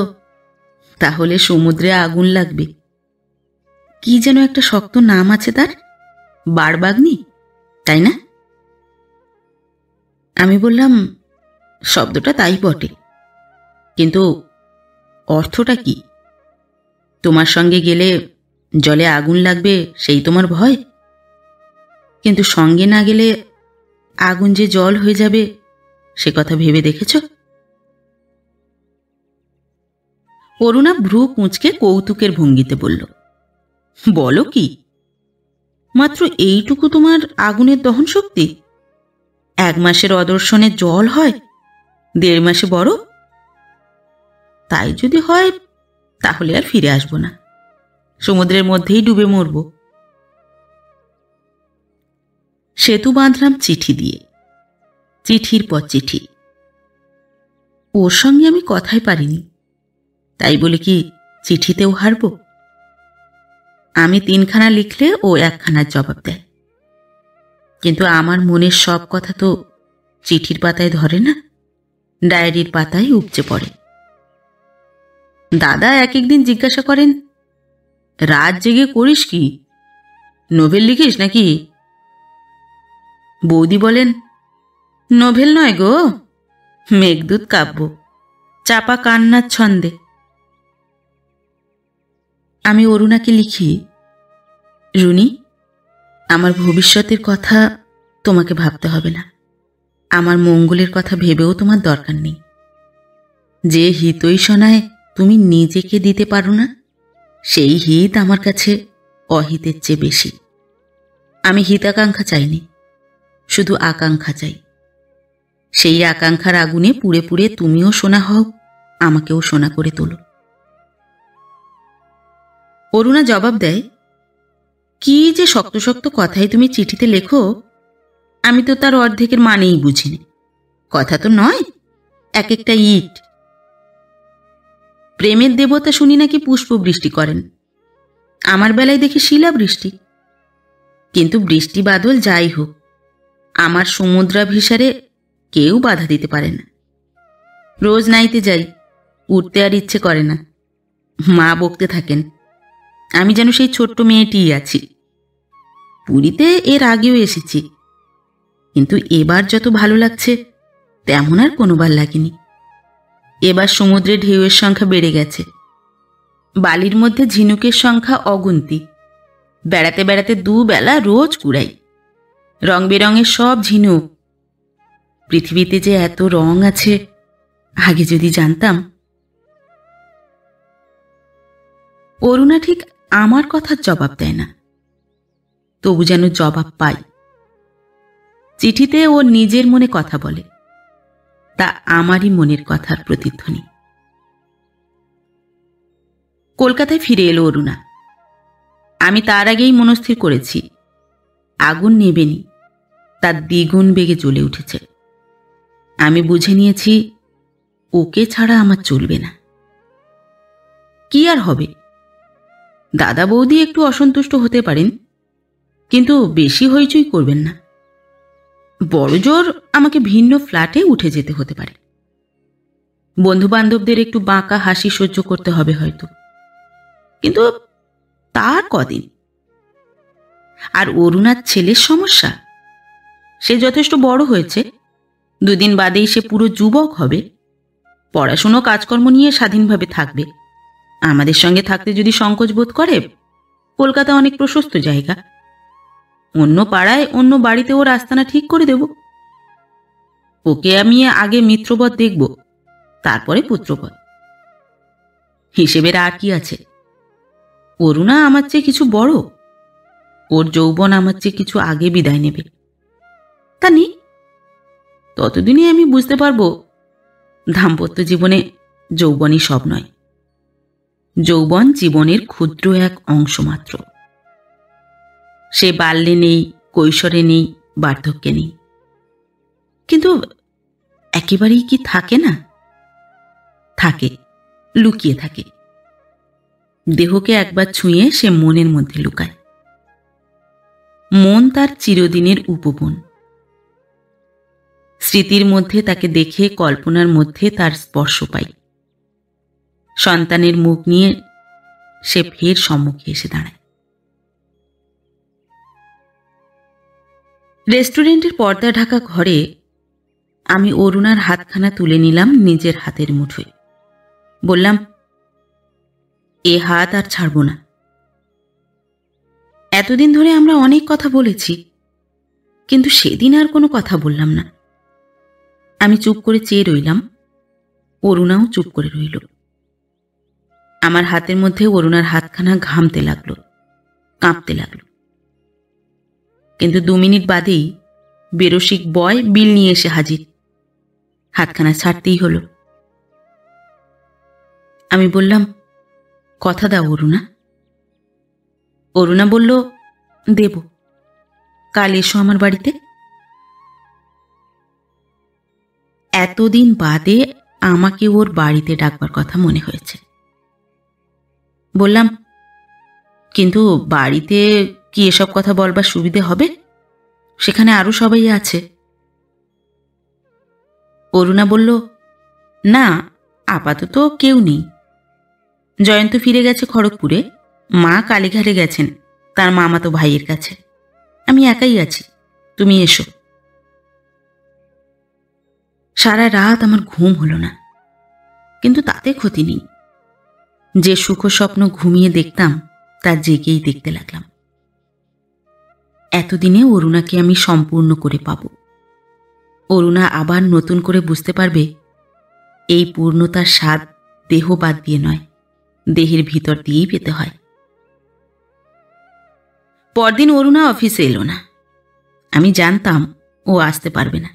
তাহলে সমুদ্রে আগুন লাগবে। কি যেন একটা শক্ত নাম আছে তার, বারবাগ্নি, তাই না? আমি বললাম, শব্দটা তাই বটে, কিন্তু অর্থটা কি? তোমার সঙ্গে গেলে জলে আগুন লাগবে সেই তোমার ভয়, কিন্তু সঙ্গে না গেলে আগুন যে জল হয়ে যাবে সে কথা ভেবে দেখেছ? অরুণা ভ্রু কুঁচকে কৌতুকের ভঙ্গিতে বলল, বলো কি? মাত্র এইটুকু তোমার আগুনের দহন শক্তি? 1 মাসের অদর্শনে জল হয়, 1.5 মাসে বরফ। তাই যদি হয় তাহলে আর ফিরে আসবো না, সমুদ্রের মধ্যেই ডুবে মরব। সেতু বাঁধলাম চিঠি দিয়ে, চিঠির পর চিঠি। ওর সঙ্গে আমি কথাই পারিনি, তাই বলে কি চিঠিতেও হারব? আমি 3খানা লিখলে ও 1খানার জবাব দেয়, কিন্তু আমার মনের সব কথা তো চিঠির পাতায় ধরে না, ডায়েরির পাতায় উপচে পড়ে। দাদা এক একদিন জিজ্ঞাসা করেন, রাত জেগে করিস কি, নোভেল লিখিস নাকি? বৌদি বলেন, নোভেল নয় গো, মেঘদূত কাব্য, চাপা কান্নার ছন্দে। আমি অরুণাকে লিখি, রুনি, আমার ভবিষ্যতের কথা তোমাকে ভাবতে হবে না, আমার মঙ্গলের কথা ভেবেও তোমার দরকার নেই। যে হিতৈষণায় তুমি নিজেকে দিতে পারো না, সেই হিত আমার কাছে অহিতের চেয়ে বেশি। আমি হিতাকাঙ্ক্ষা চাইনি, শুধু আকাঙ্ক্ষা চাই। সেই আকাঙ্ক্ষার আগুনে পুড়ে পুড়ে তুমিও সোনা হও, আমাকেও সোনা করে তোলো। অরুণা জবাব দেয়, কি যে শক্ত শক্ত কথাই তুমি চিঠিতে লেখো, আমি তো তার অর্ধেকের মানেই বুঝিনি। কথা তো নয়, এক একটা ইট। প্রেমের দেবতা শুনি নাকি পুষ্প বৃষ্টি করেন, আমার বেলায় দেখি শিলাবৃষ্টি। কিন্তু বৃষ্টি বাদল যাই হোক, আমার সমুদ্রাভিসারে কেউ বাধা দিতে পারে না। রোজ নাইতে যাই, উঠতে আর ইচ্ছে করে না। মা বকতে থাকেন, আমি যেন সেই ছোট্ট মেয়েটিই আছি। পুরীতে এর আগেও এসেছি, কিন্তু এবার যত ভালো লাগছে তেমন আর কোনোবার লাগেনি। এবার সমুদ্রে ঢেউয়ের সংখ্যা বেড়ে গেছে, বালির মধ্যে ঝিনুকের সংখ্যা অগুন্তি। বেড়াতে বেড়াতে দুবেলা রোজ কুড়াই, রং বেরঙের সব ঝিনুক। পৃথিবীতে যে এত রং আছে, আগে যদি জানতাম। অরুণা ঠিক আমার কথার জবাব দেয় না, তবু যেন জবাব পাই। চিঠিতে ও নিজের মনে কথা বলে, তা আমারই মনের কথার প্রতিধ্বনি। কলকাতায় ফিরে এলো অরুণা। আমি তার আগেই মনস্থির করেছি, আগুন নেবেনি, তার দ্বিগুণ বেগে জ্বলে উঠেছে। আমি বুঝে নিয়েছি, ওকে ছাড়া আমার চলবে না। কি আর হবে, দাদা বৌদি একটু অসন্তুষ্ট হতে পারেন, কিন্তু বেশি হইচই করবেন না। বড়জোর আমাকে ভিন্ন ফ্ল্যাটে উঠে যেতে হতে পারে। বন্ধু বান্ধবদের একটু বাঁকা হাসি সহ্য করতে হবে হয়তো, কিন্তু তার কদিন। আর অরুণার ছেলের সমস্যা, সে যথেষ্ট বড় হয়েছে, দুদিন বাদেই সে পুরো যুবক হবে। পড়াশুনো কাজকর্ম নিয়ে স্বাধীনভাবে থাকবে। আমাদের সঙ্গে থাকতে যদি সংকোচ বোধ করে, কলকাতা অনেক প্রশস্ত জায়গা, অন্য পাড়ায় অন্য বাড়িতে ওর আস্তানা ঠিক করে দেব। ওকে আমি আগে মিত্রবৎ দেখব, তারপরে পুত্রবৎ। হিসেবের আর কি আছে? অরুণা আমার চেয়ে কিছু বড়, ওর যৌবন আমার চেয়ে কিছু আগে বিদায় নেবে। তা নেই, ততদিনে আমি বুঝতে পারবো দাম্পত্য জীবনে যৌবনই সব নয়। যৌবন জীবনের ক্ষুদ্র এক অংশ মাত্র। সে বাল্যে নেই, কৈশোরে নেই, বার্ধক্যে নেই, কিন্তু একেবারেই কি থাকে না? থাকে, লুকিয়ে থাকে। দেহকে একবার ছুঁয়ে সে মনের মধ্যে লুকায়। মন তার চিরদিনের উপবন। স্মৃতির মধ্যে তাকে দেখে কল্পনার মধ্যে তার স্পর্শ পাই। সন্তানের মুখ নিয়ে সে ফের সম্মুখে এসে দাঁড়ায়। রেস্টুরেন্টের পর্দা ঢাকা ঘরে আমি অরুণার হাতখানা তুলে নিলাম নিজের হাতের মুঠোয়। বললাম, এ হাত আর ছাড়ব না। এতদিন ধরে আমরা অনেক কথা বলেছি, কিন্তু সেদিন আর কোনো কথা বললাম না। আমি চুপ করে চেয়ে রইলাম, অরুণাও চুপ করে রইল। আমার হাতের মধ্যে অরুণার হাতখানা ঘামতে লাগলো, কাঁপতে লাগলো। কিন্তু 2 মিনিট বাদেই বেরসিক বয় বিল নিয়ে এসে হাজির। হাতখানা ছাড়তেই হলো। আমি বললাম, কথা দাও অরুণা। অরুণা বলল, দেব, কাল এসো আমার বাড়িতে। এতদিন বাদে আমাকে ওর বাড়িতে ডাকবার কথা মনে হয়েছে। বললাম, কিন্তু বাড়িতে কি এসব কথা বলবার সুবিধে হবে? সেখানে আরো সবাই আছে। অরুণা বলল, না, আপাতত কেউ নেই। জয়ন্ত ফিরে গেছে খড়গপুরে, মা কালীঘাটে গেছেন তার মামাতো ভাইয়ের কাছে। আমি একাই আছি, তুমি এসো। সারা রাত আমার ঘুম হলো না, কিন্তু তাতে ক্ষতি নেই। যে সুখ স্বপ্ন ঘুমিয়ে দেখতাম তা জেগেই দেখতে লাগলাম। এতদিনে অরুণাকে আমি সম্পূর্ণ করে পাব। অরুণা আবার নতুন করে বুঝতে পারবে এই পূর্ণতার স্বাদ দেহ বাদ দিয়ে নয়, দেহের ভিতর দিয়েই পেতে হয়। পরদিন অরুণা অফিসে এলো না। আমি জানতাম ও আসতে পারবে না।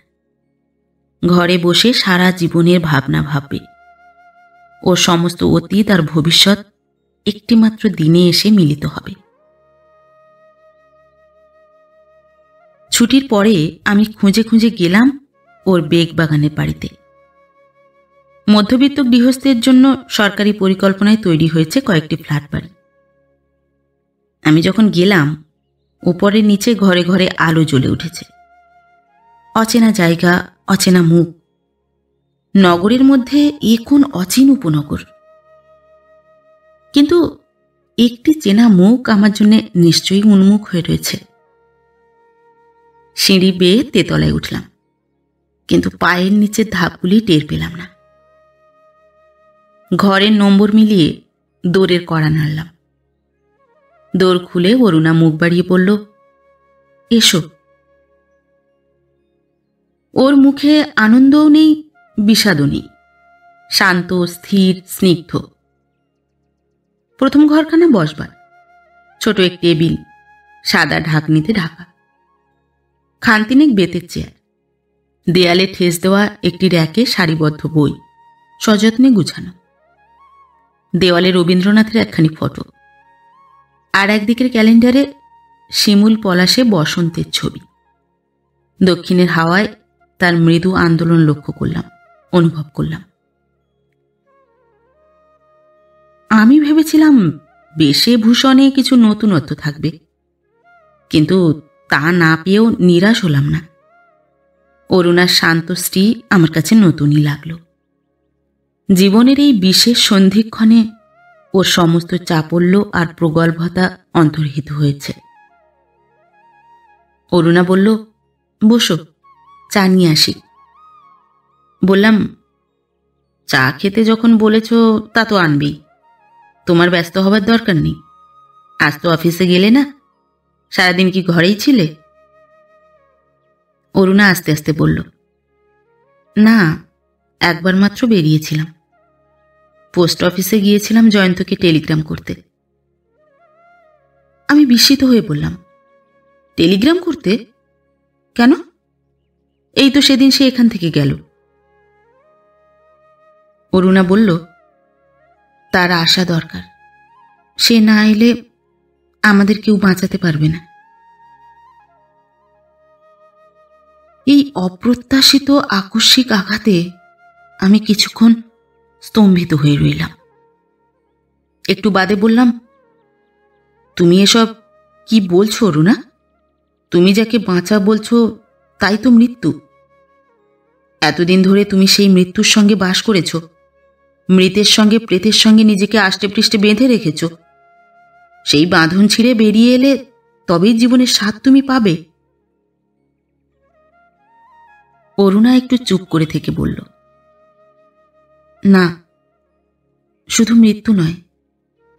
ঘরে বসে সারা জীবনের ভাবনা ভাববে। ওর সমস্ত অতীত আর ভবিষ্যৎ একটিমাত্র দিনে এসে মিলিত হবে। ছুটির পরে আমি খুঁজে খুঁজে গেলাম ওর বেগ বাগানের বাড়িতে। মধ্যবিত্ত গৃহস্থের জন্য সরকারি পরিকল্পনায় তৈরি হয়েছে কয়েকটি ফ্ল্যাট বাড়ি। আমি যখন গেলাম, উপরে নিচে ঘরে ঘরে আলো জ্বলে উঠেছে। অচেনা জায়গা, অচেনা মুখ। নগরের মধ্যে এ কোন অচিন উপনগর। কিন্তু একটি চেনা মুখ আমার জন্য নিশ্চয়ই উন্মুখ হয়ে রয়েছে। সিঁড়ি বেয়ে তেতলায় উঠলাম, কিন্তু পায়ের নিচের ধাপগুলি টের পেলাম না। ঘরের নম্বর মিলিয়ে দোরের কড়া নাড়লাম। দোর খুলে অরুণা মুখ বাড়িয়ে বলল, এসো। ওর মুখে আনন্দও নেই, বিষাদও নেই, শান্ত, স্থির, স্নিগ্ধ। প্রথম ঘরখানা বসবার, ছোট এক টেবিল, সাদা ঢাকনিতে ঢাকা, খানতিনেক বেতের চেয়ার, দেয়ালে ঠেস দেওয়া একটি র্যাকে সারিবদ্ধ বই সযত্নে গুছানো, দেওয়ালে রবীন্দ্রনাথের একখানি ফটো, আর একদিকের ক্যালেন্ডারে শিমুল পলাশে বসন্তের ছবি। দক্ষিণের হাওয়ায় তার মৃদু আন্দোলন লক্ষ্য করলাম, অনুভব করলাম। আমি ভেবেছিলাম বেশে ভূষণে কিছু নতুনত্ব থাকবে, কিন্তু তা না পেয়েও নিরাশ হলাম না। অরুণার শান্ত স্ত্রী আমার কাছে নতুনই লাগলো। জীবনের এই বিশেষ সন্ধিক্ষণে ওর সমস্ত চাপল্য আর প্রগল্ভতা অন্তর্হিত হয়েছে। অরুণা বলল, বসো, চা নিয়ে আসি। বললাম, চা খেতে যখন বলেছ তা তো আনবেই। তোমার ব্যস্ত হবার দরকার নেই। আজ তো অফিসে গেলে না, সারাদিন কি ঘরেই ছিলে? অরুণা আস্তে আস্তে বলল, না, একবার মাত্র বেরিয়েছিলাম। পোস্ট অফিসে গিয়েছিলাম জয়ন্তকে টেলিগ্রাম করতে। আমি বিস্মিত হয়ে বললাম, টেলিগ্রাম করতে? কেন? এই তো সেদিন সে এখান থেকে গেল। অরুণা বলল, তার আসা দরকার। সে না এলে আমাদের কেউ বাঁচাতে পারবে না। এই অপ্রত্যাশিত আকস্মিক আঘাতে আমি কিছুক্ষণ স্তম্ভিত হয়ে রইলাম। একটু বাদে বললাম, তুমি এসব কি বলছো অরুণা? তুমি যাকে বাঁচা বলছো তাই তো মৃত্যু। এতদিন ধরে তুমি সেই মৃত্যুর সঙ্গে বাস করেছ, মৃতের সঙ্গে প্রেতের সঙ্গে নিজেকে আষ্টে পৃষ্ঠে বেঁধে রেখেছ। সেই বাঁধন ছিঁড়ে বেরিয়ে এলে তবেই জীবনের স্বাদ তুমি পাবে। অরুণা একটু চুপ করে থেকে বলল, না, শুধু মৃত্যু নয়,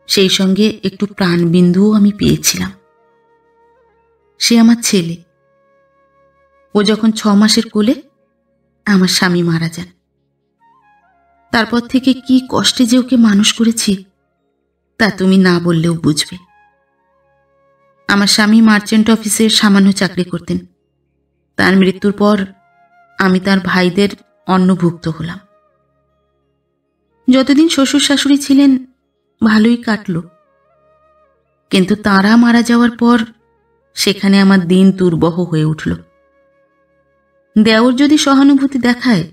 সেই সঙ্গে একটু প্রাণবিন্দুও আমি পেয়েছিলাম। সে আমার ছেলে। ও যখন 6 মাসের কোলে আমার স্বামী মারা যান। তারপর থেকে কি কষ্টে যে ওকে মানুষ করেছি তা তুমি না বললেও বুঝবে। আমার স্বামী মার্চেন্ট অফিসে সামান্য চাকরি করতেন। তার মৃত্যুর পর আমি তার ভাইদের অন্নভুক্ত হলাম। যতদিন শ্বশুর শাশুড়ি ছিলেন ভালোই কাটল, কিন্তু তাঁরা মারা যাওয়ার পর সেখানে আমার দিন দুর্বহ হয়ে উঠল। দেওর যদি সহানুভূতি দেখায়,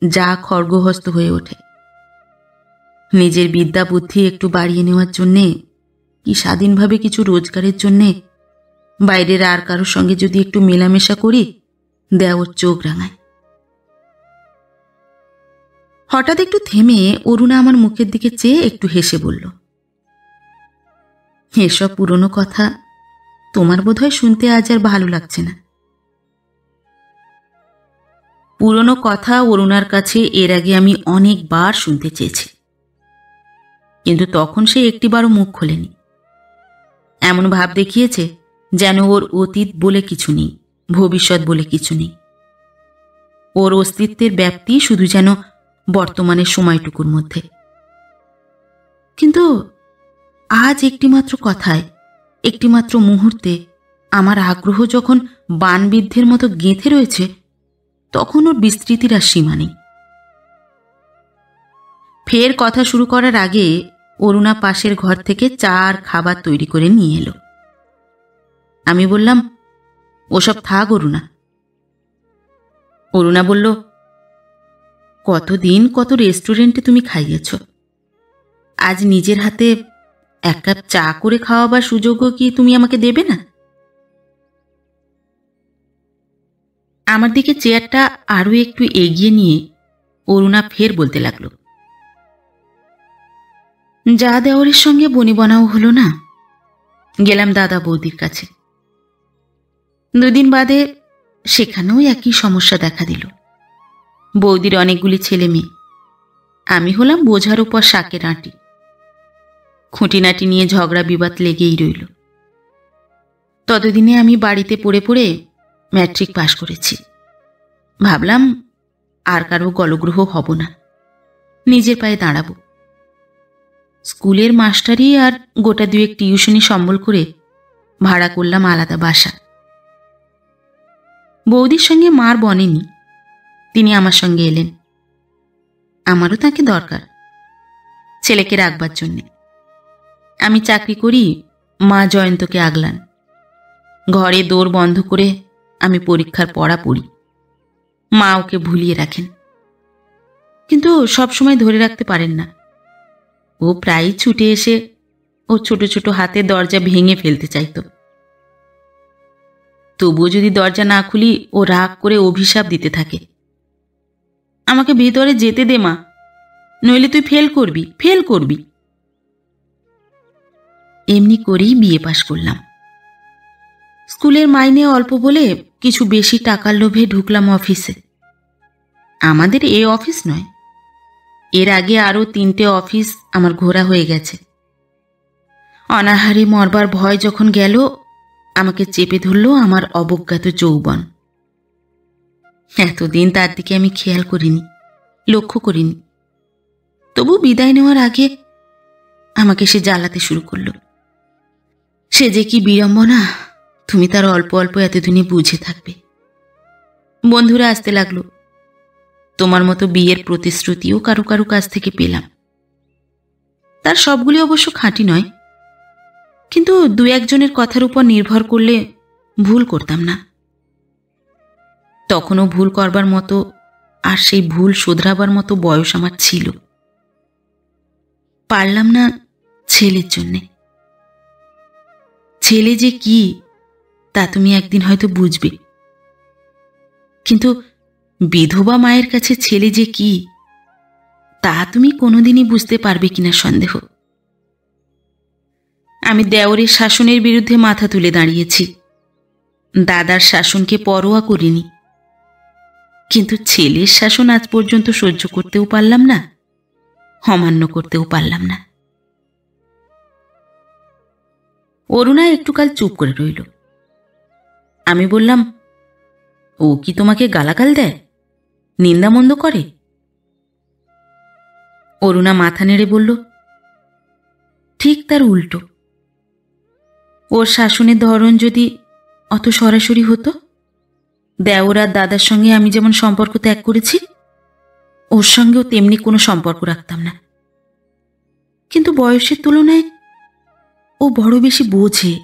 যা খড়গহস্ত হয়ে ওঠে। নিজের বিদ্যা বুদ্ধি একটু বাড়িয়ে নেওয়ার জন্যে কি স্বাধীনভাবে কিছু রোজগারের জন্যে বাইরের আর কারোর সঙ্গে যদি একটু মেলামেশা করি, দেওর চোখ রাঙায়। হঠাৎ একটু থেমে অরুণা আমার মুখের দিকে চেয়ে একটু হেসে বলল, এসব পুরনো কথা তোমার বোধহয় শুনতে আজ আর ভালো লাগছে না। পুরনো কথা অরুণার কাছে এর আগে আমি অনেকবার শুনতে চেয়েছি, কিন্তু তখন সে একটিবারও মুখ খোলেনি। এমন ভাব দেখিয়েছে যেন ওর অতীত বলে কিছু নেই, ভবিষ্যৎ বলে কিছু নেই। ওর অস্তিত্বের ব্যাপ্তি শুধু যেন বর্তমানের সময়টুকুর মধ্যে। কিন্তু আজ একটিমাত্র কথায়, একটিমাত্র মুহূর্তে আমার আগ্রহ যখন বানবিদ্ধের মতো গেঁথে রয়েছে, তখন ওর বিস্তৃতির আর সীমা নেই। ফের কথা শুরু করার আগে অরুণা পাশের ঘর থেকে চা আর খাবার তৈরি করে নিয়ে এলো। আমি বললাম, ওসব থাক অরুণা। অরুণা বলল, কতদিন কত রেস্টুরেন্টে তুমি খাইয়েছ, আজ নিজের হাতে এক কাপ চা করে খাওয়াবার সুযোগও কি তুমি আমাকে দেবে না? আমার দিকে চেয়ারটা আরো একটু এগিয়ে নিয়ে অরুণা ফের বলতে লাগলো, যা দেওরের সঙ্গে বনিবনাও হলো না, গেলাম দাদা বৌদির কাছে। দুদিন বাদে সেখানেও একই সমস্যা দেখা দিল। বৌদির অনেকগুলি ছেলে মেয়ে, আমি হলাম বোঝার উপর শাকের আঁটি। খুঁটিনাটি নিয়ে ঝগড়া বিবাদ লেগেই রইল। ততদিনে আমি বাড়িতে পড়ে পড়ে ম্যাট্রিক পাশ করেছি। ভাবলাম আর কারো গলগ্রহ হব না, নিজের পায়ে দাঁড়াবো। স্কুলের মাস্টারি আর গোটা দুয়েক টিউশনি সম্বল করে ভাড়া করলাম আলাদা বাসা। বৌদির সঙ্গে মার বনেনি, তিনি আমার সঙ্গে এলেন। আমারও তাকে দরকার, ছেলেকে রাখবার জন্যে। আমি চাকরি করি, মা জয়ন্তকে আগলান। ঘরে দৌড় বন্ধ করে আমি পরীক্ষার পড়া পড়ি, মা ওকে ভুলিয়ে রাখেন। কিন্তু সবসময় ধরে রাখতে পারেন না। ও প্রায়ই ছুটে এসে ও ছোট ছোট হাতে দরজা ভেঙে ফেলতে চাইত। তবুও যদি দরজা না খুলি, ও রাগ করে অভিশাপ দিতে থাকে, আমাকে ভেতরে যেতে দে মা, নইলে তুই ফেল করবি, ফেল করবি। এমনি করেই বিয়ে পাশ করলাম। স্কুলের মাইনে অল্প বলে কিছু বেশি টাকার লোভে ঢুকলাম অফিসে। আমাদের এ অফিস নয়, এর আগে আরো 3টে অফিস আমার ঘোরা হয়ে গেছে। অনাহারে মরবার ভয় যখন গেল, আমাকে চেপে ধরল আমার অবজ্ঞাত যৌবন। এতদিন তার দিকে আমি খেয়াল করিনি, লক্ষ্য করিনি। তবু বিদায় নেওয়ার আগে আমাকে সে জ্বালাতে শুরু করল। সে যে কি বিড়ম্বনা, তুমি তার অল্প অল্প এতদিনে বুঝে থাকবে। বন্ধুরা আসতে লাগলো। তোমার মতো বিয়ের প্রতিশ্রুতিও কারো কারো কাছ থেকে পেলাম। তার সবগুলি অবশ্য খাঁটি নয়, কিন্তু 2-1 জনের কথার উপর নির্ভর করলে ভুল করতাম না। তখনও ভুল করবার মতো আর সেই ভুল শোধরাবার মতো বয়স আমার ছিল। পারলাম না ছেলের জন্যে। ছেলে যে কি তা তুমি একদিন হয়তো বুঝবে, কিন্তু বিধবা মায়ের কাছে ছেলে যে কি তা তুমি কোনোদিনই বুঝতে পারবে কিনা সন্দেহ। আমি দেওরের শাসনের বিরুদ্ধে মাথা তুলে দাঁড়িয়েছি, দাদার শাসনকে পরোয়া করিনি, কিন্তু ছেলের শাসন আজ পর্যন্ত সহ্য করতেও পারলাম না, অমান্য করতেও পারলাম না। অরুণা একটুকাল চুপ করে রইল। আমি বললাম, ও কি তোমাকে গালাগাল দেয়, নিন্দামন্দ করে? অরুণা মাথা নেড়ে বলল, ঠিক তার উল্টো। ওর শাসনের ধরন যদি অত সরাসরি হতো, দেওর আর দাদার সঙ্গে আমি যেমন সম্পর্ক ত্যাগ করেছি, ওর সঙ্গেও তেমনি কোনো সম্পর্ক রাখতাম না। কিন্তু বয়সের তুলনায় ও বড় বেশি বোঝে,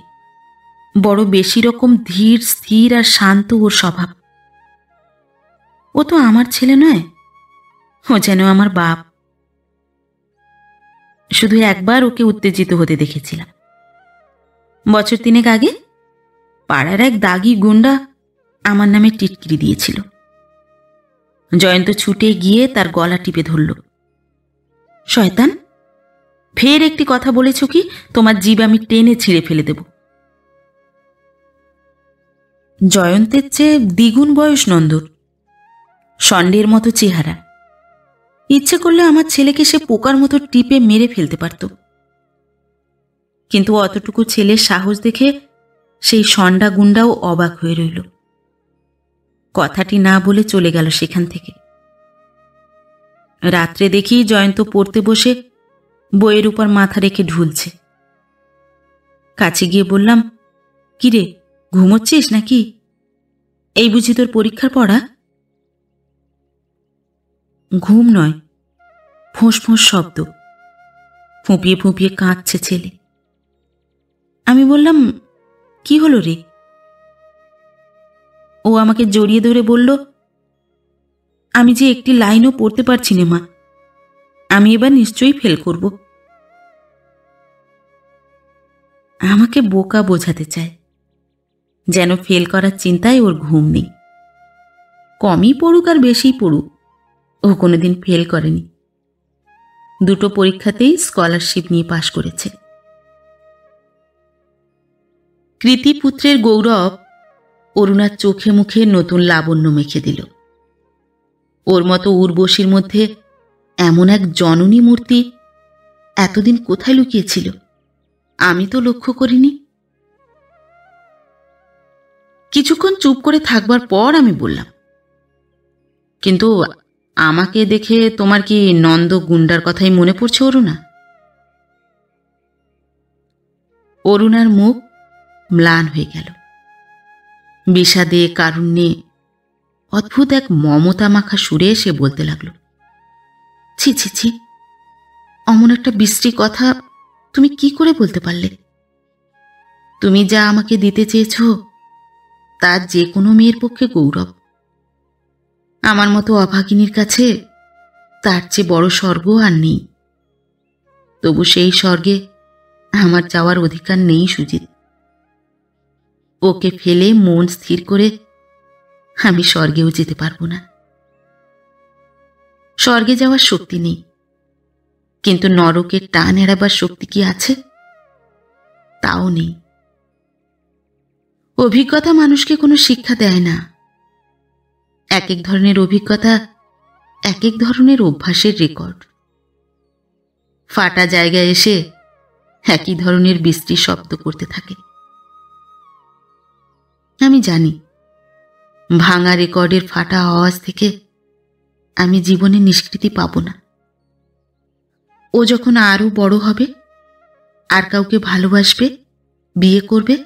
বড় বেশি রকম ধীর স্থির আর শান্ত ওর স্বভাব। ও তো আমার ছেলে নয়, ও যেন আমার বাপ। শুধু একবার ওকে উত্তেজিত হতে দেখেছিলাম। বছর 3 আগে পাড়ার এক দাগি গুন্ডা আমার নামে টিটকিরি দিয়েছিল। জয়ন্ত ছুটে গিয়ে তার গলা টিপে ধরল। শয়তান, ফের একটি কথা বলেছ কি তোমার জিভ আমি টেনে ছিঁড়ে ফেলে দেব। জয়ন্তের চেয়ে দ্বিগুণ বয়স নন্দর, ষণ্ডের মতো চেহারা। ইচ্ছে করলে আমার ছেলেকে সে পোকার মতো টিপে মেরে ফেলতে পারত, কিন্তু অতটুকু ছেলের সাহস দেখে সেই ষণ্ডা গুন্ডাও অবাক হয়ে রইল। কথাটি না বলে চলে গেল সেখান থেকে। রাত্রে দেখি জয়ন্ত পড়তে বসে বইয়ের উপর মাথা রেখে ঢুলছে। কাছে গিয়ে বললাম, কিরে, ঘুমোচ্ছিস নাকি? এই বুঝি তোর পরীক্ষার পড়া? ঘুম নয়, ফোঁস ফোঁস শব্দ, ফুঁপিয়ে ফুঁপিয়ে কাঁদছে ছেলে। আমি বললাম, কি হলো রে? ও আমাকে জড়িয়ে ধরে বলল, আমি যে একটি লাইনও পড়তে পারছি না মা, আমি এবার নিশ্চয়ই ফেল করব। আমাকে বোকা বোঝাতে চায়, যেন ফেল করার চিন্তায় ওর ঘুম নেই। কমই পড়ুক আর বেশিই পড়ুক, ও কোনোদিন ফেল করেনি। দুটো পরীক্ষাতেই স্কলারশিপ নিয়ে পাশ করেছে। কৃতিপুত্রের গৌরব অরুণার চোখে মুখে নতুন লাবণ্য মেখে দিল। ওর মতো উর্বশীর মধ্যে এমন এক জননী মূর্তি এতদিন কোথায় লুকিয়েছিল, আমি তো লক্ষ্য করিনি। কিছুক্ষণ চুপ করে থাকবার পর আমি বললাম, কিন্তু আমাকে দেখে তোমার কি নন্দ গুন্ডার কথাই মনে পড়ছে অরুণা? অরুণার মুখ ম্লান হয়ে গেল। বিষাদে কারুণ্যে অদ্ভুত এক মমতা মাখা সুরে সে বলতে লাগল, ছি ছি ছি, অমন একটা বিশ্রী কথা তুমি কি করে বলতে পারলে? তুমি যা আমাকে দিতে চেয়েছ তা যে কোনো মেয়ের পক্ষে গৌরব। আমার মতো অভাগিনীর কাছে তার চেয়ে বড় স্বর্গ আর নেই। তবু সেই স্বর্গে আমার যাওয়ার অধিকার নেই সুজিত। ওকে ফেলে মন স্থির করে আমি স্বর্গেও যেতে পারবো না। স্বর্গে যাওয়ার শক্তি নেই, কিন্তু নরকের টান এড়াবার শক্তি কি আছে? তাও নেই। অভিজ্ঞতা মানুষকে কোনো শিক্ষা দেয় না। এক এক ধরনের অভিজ্ঞতা এক এক ধরনের অভ্যাসের রেকর্ড। ফাটা জায়গায় এসে একই ধরনের বিশ্রী শব্দ করতে থাকে। আমি জানি ভাঙা রেকর্ডের ফাটা আওয়াজ থেকে আমি জীবনে নিষ্কৃতি পাব না। ও যখন আরো বড় হবে, আর কাউকে ভালোবাসবে, বিয়ে করবে,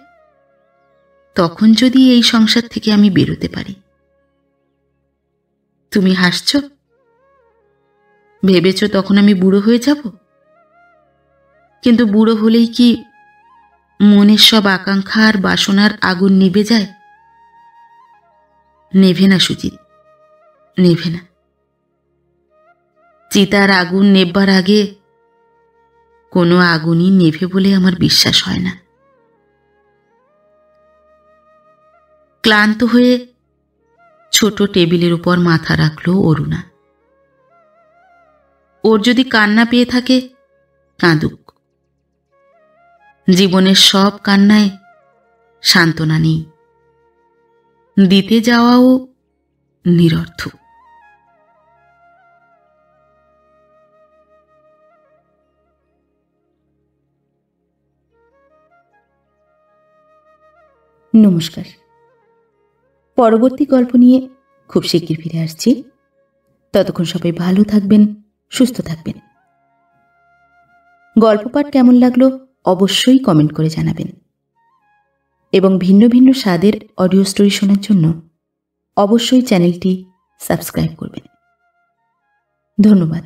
তখন যদি এই সংসার থেকে আমি বেরোতে পারি। তুমি হাসছ? ভেবেছ তখন আমি বুড়ো হয়ে যাব? কিন্তু বুড়ো হলেই কি মনের সব আকাঙ্ক্ষা আর বাসনার আগুন নিভে যায়? নেভে না সুজিত, নেভে না। চিতার আগুন নেববার আগে কোনো আগুনই নেভে বলে আমার বিশ্বাস হয় না। ক্লান্ত হয়ে ছোট টেবিলের উপর মাথা রাখল অরুণা। ওর যদি কান্না পেয়ে থাকে, কাঁদুক। জীবনের সব কান্নায় সান্ত্বনা নেই, দিতে যাওয়াও নিরর্থক। নমস্কার। পরবর্তী গল্প নিয়ে খুব শিগগির ফিরে আসছি। ততক্ষণ সবাই ভালো থাকবেন, সুস্থ থাকবেন। গল্প পাঠ কেমন লাগলো অবশ্যই কমেন্ট করে জানাবেন, এবং ভিন্ন ভিন্ন স্বাদের অডিও স্টোরি শোনার জন্য অবশ্যই চ্যানেলটি সাবস্ক্রাইব করবেন। ধন্যবাদ।